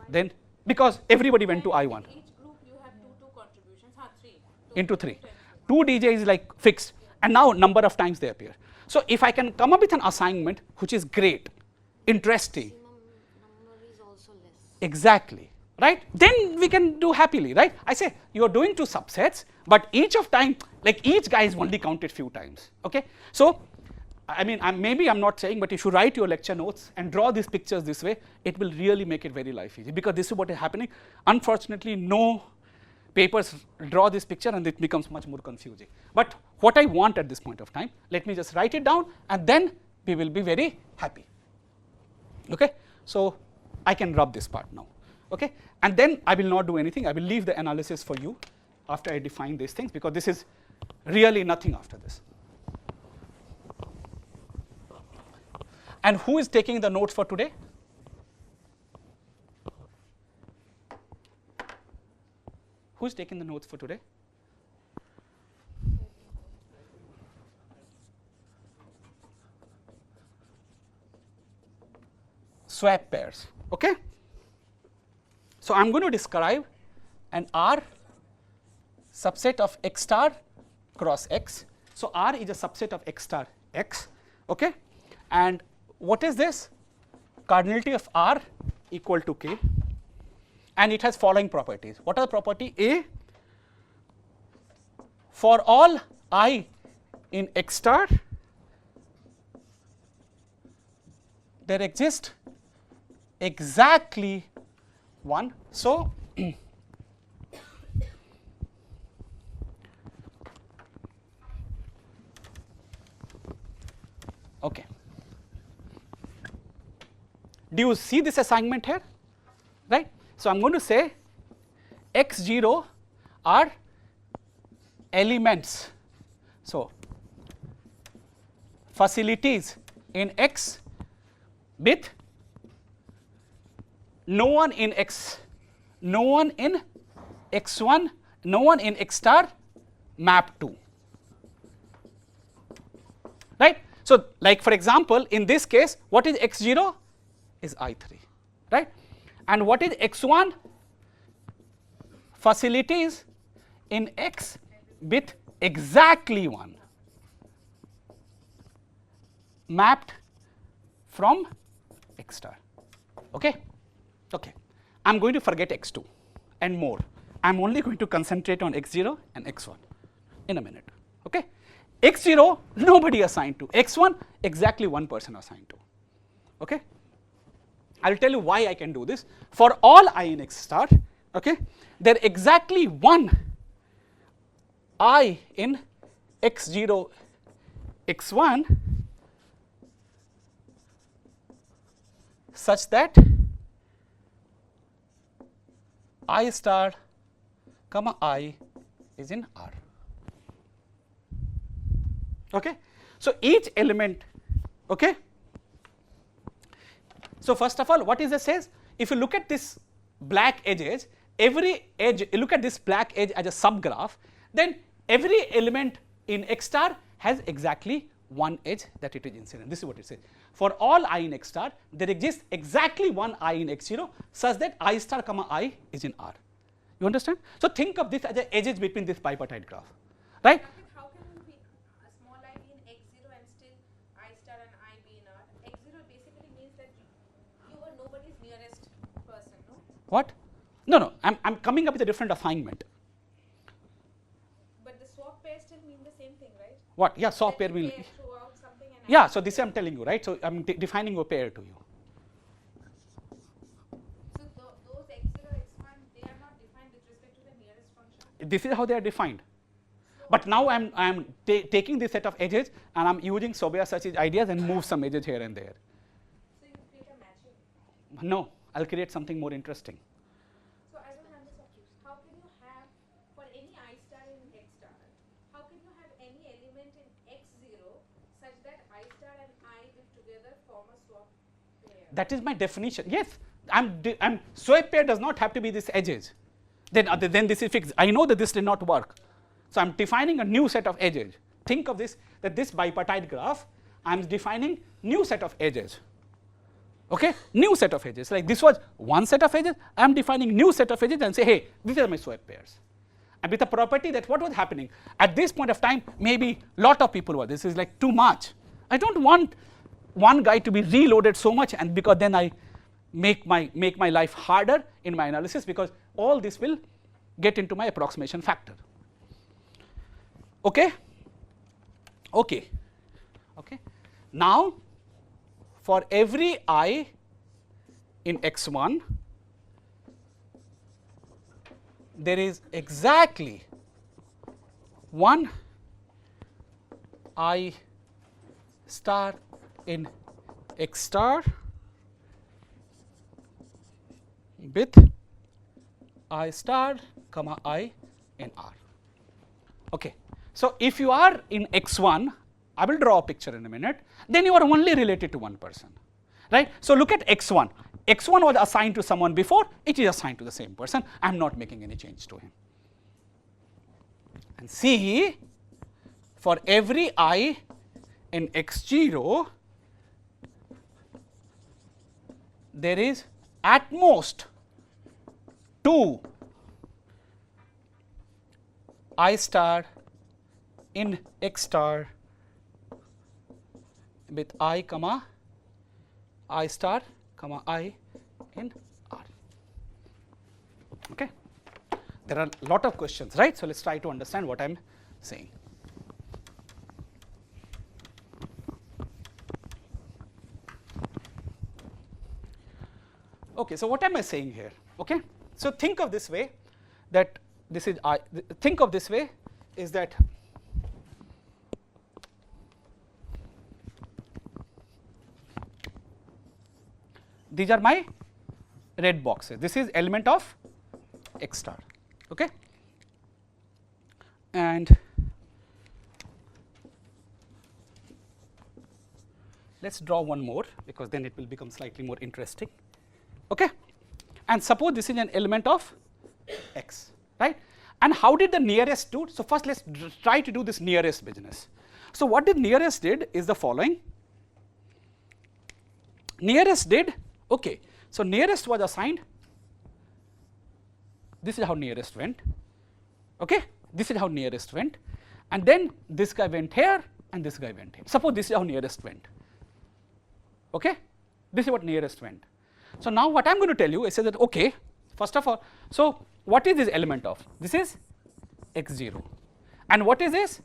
Then, because everybody went to I1. Each group you have two contributions, 3. Into 3. 2 DJ is like fixed, and now number of times they appear. So if I can come up with an assignment which is great, interesting, Number is also less. exactly, right? Then we can do happily, right? I say you are doing 2 subsets, but each of time, like each guy is only counted few times, okay? So, I mean, maybe I'm not saying, but if you write your lecture notes and draw these pictures this way, it will really make it very life easy, because this is what is happening. Unfortunately, no papers draw this picture and it becomes much more confusing. But what I want at this point of time, let me just write it down and then we will be very happy, okay? So I can rub this part now, okay? And then I will not do anything, I will leave the analysis for you after I define these things, because this is really nothing after this. And who is taking the notes for today? Who is taking the notes for today? Swap pairs, okay? So I'm going to describe an R subset of X star cross X. So R is a subset of X star X, okay? And what is this? Cardinality of R equal to K, and it has following properties. What are the property? A, for all I in X star, there exists exactly one. So okay. Do you see this assignment here? Right? So I'm going to say X0 are elements. So facilities in X with no one in X, no one in X1, no one in X star map 2. Right? So like for example, in this case, what is X0? Is I3, right? And what is X1? Facilities in X with exactly 1 mapped from X star, okay? Okay, I'm going to forget X2 and more. I'm only going to concentrate on X0 and X1 in a minute, okay? X0, nobody assigned to. X1, exactly one person assigned to, okay? I'll tell you why I can do this. For all I in X star, okay, there exactly one I in X0, X1 such that I star comma I is in R. Okay? So each element, okay? So first of all, what is it says? If you look at this black edges, every edge, you look at this black edge as a subgraph, then every element in X star has exactly one edge that it is incident. This is what it says. For all I in X star, there exists exactly one I in X0 such that I star comma I is in R. You understand? So think of this as the edges between this bipartite graph, right? How can it be a small I be in X0 and still I star and I be in R? X0 basically means that you are nobody's nearest person, no? What? No, I'm coming up with a different assignment. But the swap pair still mean the same thing, right? What? Yeah, swap pair That will. you pair throughout something and Yeah, so this I'm telling you, right? So I'm defining a pair to you. so those X0, X1, they are not defined with respect to the nearest function. This is how they are defined. But now I'm taking this set of edges and I'm using Sobeya-Sachi's ideas and move some edges here and there. So you create a matching. No, I'll create something more interesting. So I don't understand. How can you have for any I star in X star? How can you have any element in X0 such that I star and I will together form a swap pair? That is my definition. Yes, I'm swap pair does not have to be these edges. Then this is fixed. I know that this did not work. So I'm defining a new set of edges. Think of this, that this bipartite graph, I'm defining new set of edges. Okay, new set of edges. Like this was one set of edges, I'm defining new set of edges and say, hey, these are my swap pairs. And with the property that what was happening at this point of time, maybe lot of people were, this is like too much. I don't want one guy to be reloaded so much, and because then I make my life harder in my analysis, because all this will get into my approximation factor. Okay? Okay. Okay. Now, for every I in X1, there is exactly one I star in X star with I star comma I in R. Okay. So, if you are in X1, I will draw a picture in a minute, then you are only related to one person, right. So, look at X1. X1 was assigned to someone before, it is assigned to the same person, I am not making any change to him. And see, for every I in X0, there is at most 2 I star in X star with I comma I star comma I in R. Okay. There are a lot of questions, right? So, let us try to understand what I am saying. Okay, so what am I saying here? Okay, so think of this way, that this is I. Think of this way is that these are my red boxes. This is element of X star. Okay, and let's draw one more, because then it will become slightly more interesting. Okay, and suppose this is an element of X, right? And how did the nearest do? So, first let us try to do this nearest business. So, what the nearest did is the following. Nearest did, okay, so nearest was assigned, this is how nearest went, okay, this is how nearest went, and then this guy went here and this guy went here. Suppose this is how nearest went, okay, this is what nearest went. So, now what I am going to tell you is that, okay, first of all, so what is this element of? This is X0, and what is this?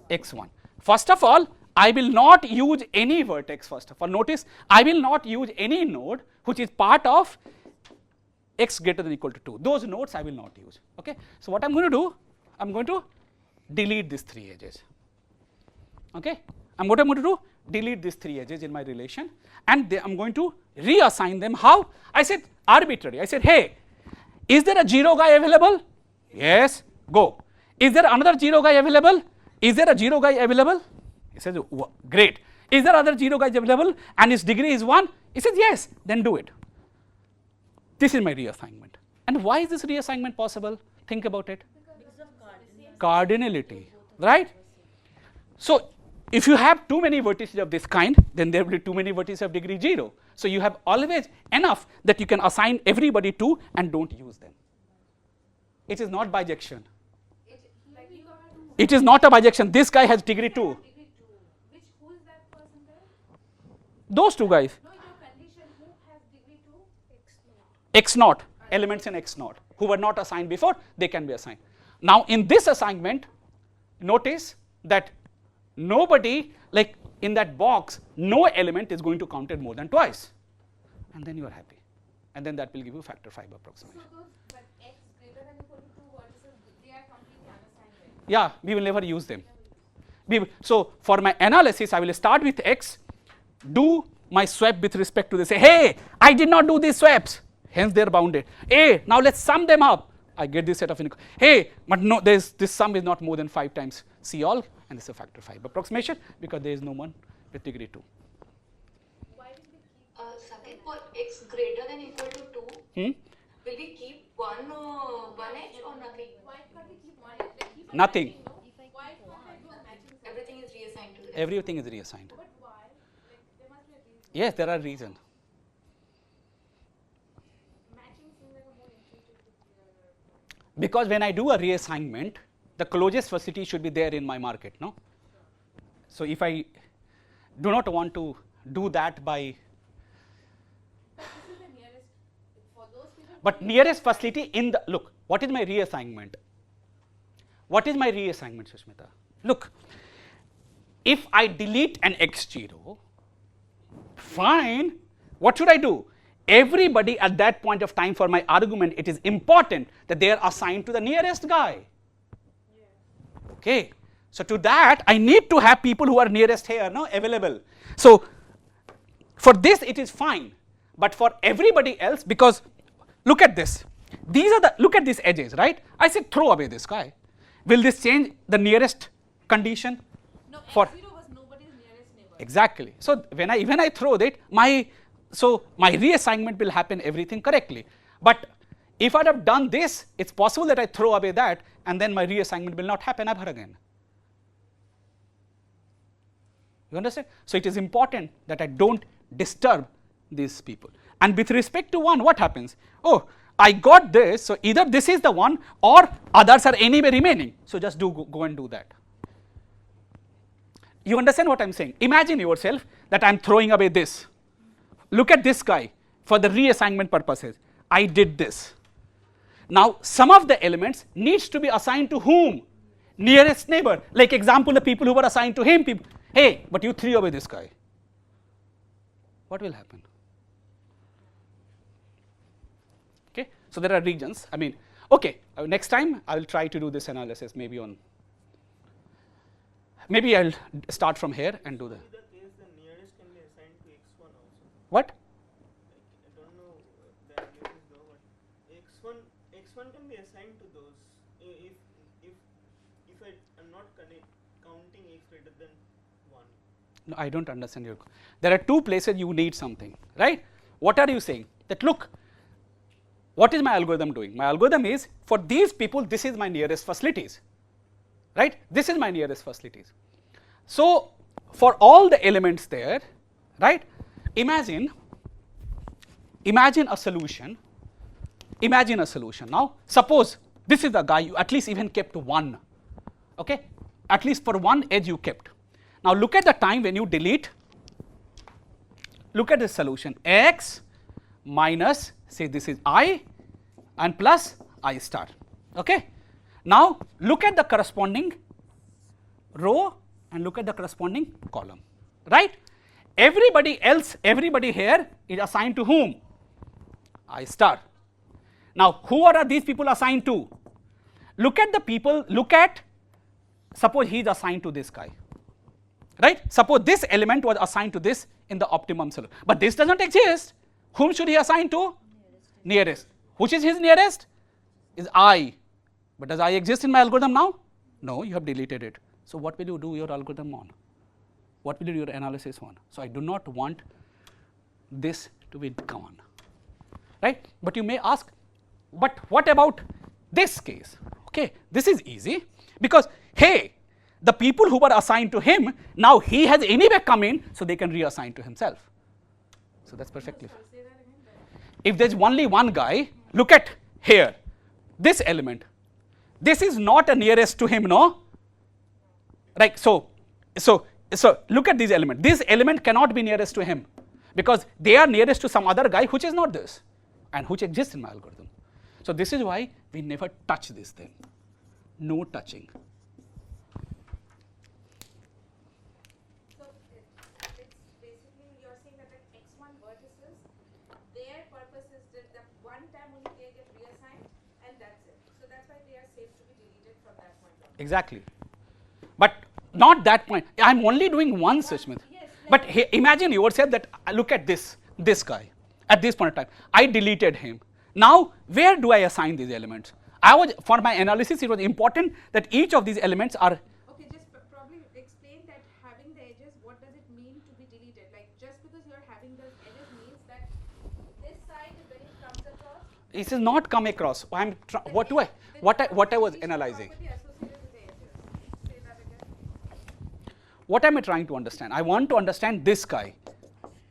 X1. First of all, I will not use any vertex. First of all, notice I will not use any node which is part of X greater than or equal to 2. Those nodes I will not use. Okay. So, what I am going to do? I am going to delete these 3 edges. Okay. And what I am going to do? Delete these 3 edges in my relation, and I am going to reassign them. How? I said arbitrary. I said, hey, is there a 0 guy available? Yes, go. Is there another 0 guy available? Is there a 0 guy available? He says, great. Is there other 0 guys available and its degree is 1? He says, yes, then do it. This is my reassignment. And why is this reassignment possible? Think about it. Because of Cardinality, right? So, if you have too many vertices of this kind, then there will be too many vertices of degree 0. So, you have always enough that you can assign everybody 2 and don't use them. It is not bijection. It is not a bijection. This guy has degree 2. Who is that person there? Those 2 guys. No, your condition, who has degree 2? X naught, elements in X naught, who were not assigned before, they can be assigned. Now, in this assignment, notice that nobody, like in that box, no element is going to count it more than twice, and then you are happy, and then that will give you factor 5 approximation. So those, but X greater than or equal to 2 vertices, they are completely unassigned. Right? Yeah, we will never use them. So, for my analysis, I will start with X, do my swap with respect to this, say, hey, I did not do these swaps. hence they are bounded. A, now let's sum them up. I get this set of inequality. Hey, but no, this sum is not more than 5 times C all, and this is a factor 5 approximation because there is no one with degree 2. Saket, for x greater than equal to 2, will we keep one edge or nothing? Why can't we keep one edge? Like, keep on Nothing. matching, no? Why can't I do a matching solution? Everything is reassigned to the Everything is reassigned. But why? Like, there must be a reason. Yes, there are reasons. Matching seems like a more intuitive. Because when I do a reassignment, the closest facility should be there in my market, no? So if I do not want to do that by, But this is the nearest for those people. but nearest facility in the, look, what is my reassignment? What is my reassignment, Sushmita? Look, if I delete an x0, fine, what should I do? Everybody at that point of time for my argument, it is important that they are assigned to the nearest guy. Okay, so to that I need to have people who are nearest here, no, available. So for this it is fine, but for everybody else, because look at this, these are the, look at these edges, right? I said throw away this guy. Will this change the nearest condition? No, for x0 was nobody's nearest neighbor. exactly. So when I throw that, my reassignment will happen everything correctly. But if I'd have done this, it's possible that I throw away that and then my reassignment will not happen ever again. You understand? So it is important that I don't disturb these people. And with respect to 1, what happens? Oh, I got this, so either this is the one or others are anyway remaining. So just go and do that. You understand what I'm saying? Imagine yourself that I'm throwing away this. Look at this guy for the reassignment purposes. I did this. Now some of the elements needs to be assigned to whom? Nearest neighbor. Like example, the people who were assigned to him, people, hey, but you threw away this guy. What will happen? Okay, so there are regions. I mean, okay, next time I will try to do this analysis maybe on, maybe I'll start from here and do the. In the case, the nearest can be assigned to x1 also. What? Like, I don't know the analysis though, but x1 can be assigned to those if I am not counting x greater than 1. No, I don't understand your. There are 2 places you need something, right? What are you saying? That look, what is my algorithm doing? My algorithm is for these people, this is my nearest facilities, right? This is my nearest facilities. So for all the elements there, right? Imagine a solution. Imagine a solution. Now suppose this is the guy you at least even kept 1, okay? At least for 1 edge you kept. Now look at the time when you delete. Look at this solution, x minus, say this is I and plus I star, okay? Now look at the corresponding row and look at the corresponding column, right? Everybody else, everybody here is assigned to whom? I star. Now who are these people assigned to? Look at the people, look at, suppose he is assigned to this guy, right? Suppose this element was assigned to this in the optimum solution, but this does not exist. Whom should he assign to? Nearest. Which is his nearest? Is I. But does I exist in my algorithm now? No, you have deleted it. So what will you do your algorithm on? What will you do your analysis on? So I do not want this to be gone, right? But you may ask, but what about this case? Okay, this is easy because hey, the people who were assigned to him, now he has anyway come in, so they can reassign to himself. So that's perfectly fine. If there's only one guy, look at here, this element. This is not a nearest to him, no? Right, so look at these elements. This element cannot be nearest to him because they are nearest to some other guy which is not this and which exists in my algorithm. So this is why we never touch this thing. No touching. So it's basically you're saying that the x1 vertices, their purpose is that one time only they get reassigned and that's it. So that's why they are safe to be deleted from that point on. Exactly. But not that point. I'm only doing one, Sushmita. Yes, But imagine yourself that look at this guy. at this point of time. I deleted him. Now, where do I assign these elements? For my analysis, it was important that each of these elements are. Okay, just probably explain that having the edges, what does it mean to be deleted? Like just because you're having those edges means that this side, when it comes across, This is not come across. What I was analyzing. property associated with the edges. Say that again. What am I trying to understand? I want to understand this guy,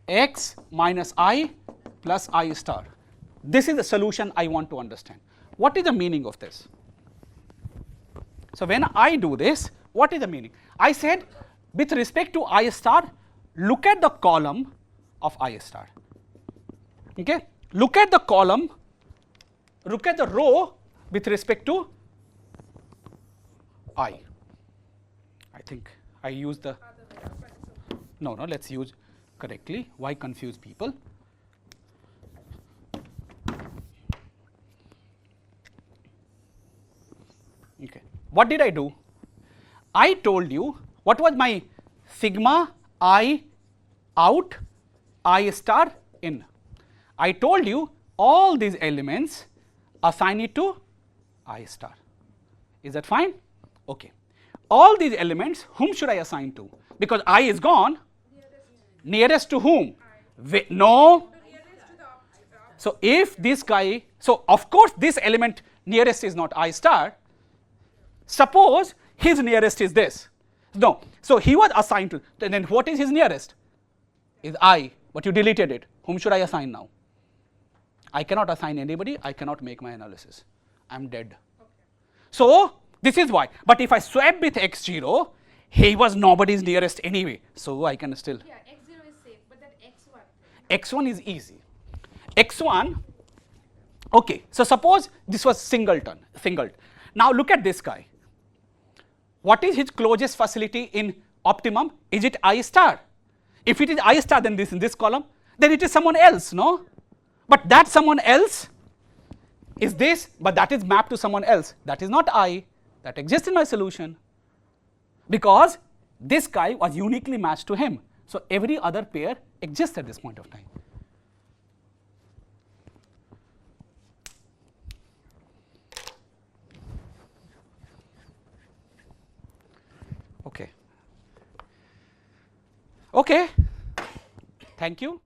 x minus I plus I star. This is the solution I want to understand. What is the meaning of this? So when I do this, what is the meaning? I said, with respect to I star, look at the column of I star. Okay? Look at the column, look at the row with respect to I. I think I use the, no, let's use correctly. Why confuse people? Okay. What did I do? I told you what was my sigma I out I star in. I told you all these elements assign it to I star. Is that fine? Okay. All these elements, whom should I assign to? Because I is gone. Nearest to whom? No. So if this guy, so of course this element nearest is not I star. Suppose his nearest is this. No. So he was assigned to, then what is his nearest? Is I, but you deleted it. Whom should I assign now? I cannot assign anybody, I cannot make my analysis. I am dead. Okay. So this is why. But if I swap with x0, he was nobody's nearest anyway. So I can still. Yeah, x0 is safe, but that x1. X1 is easy. X1, okay. So suppose this was singleton. Now look at this guy. What is his closest facility in optimum? Is it I star? If it is I star, then this in this column, then it is someone else, no? But that someone else is this, but that is mapped to someone else. That is not I. That exists in my solution. Because this guy was uniquely matched to him. So every other pair exists at this point of time. Okay. Okay. Thank you.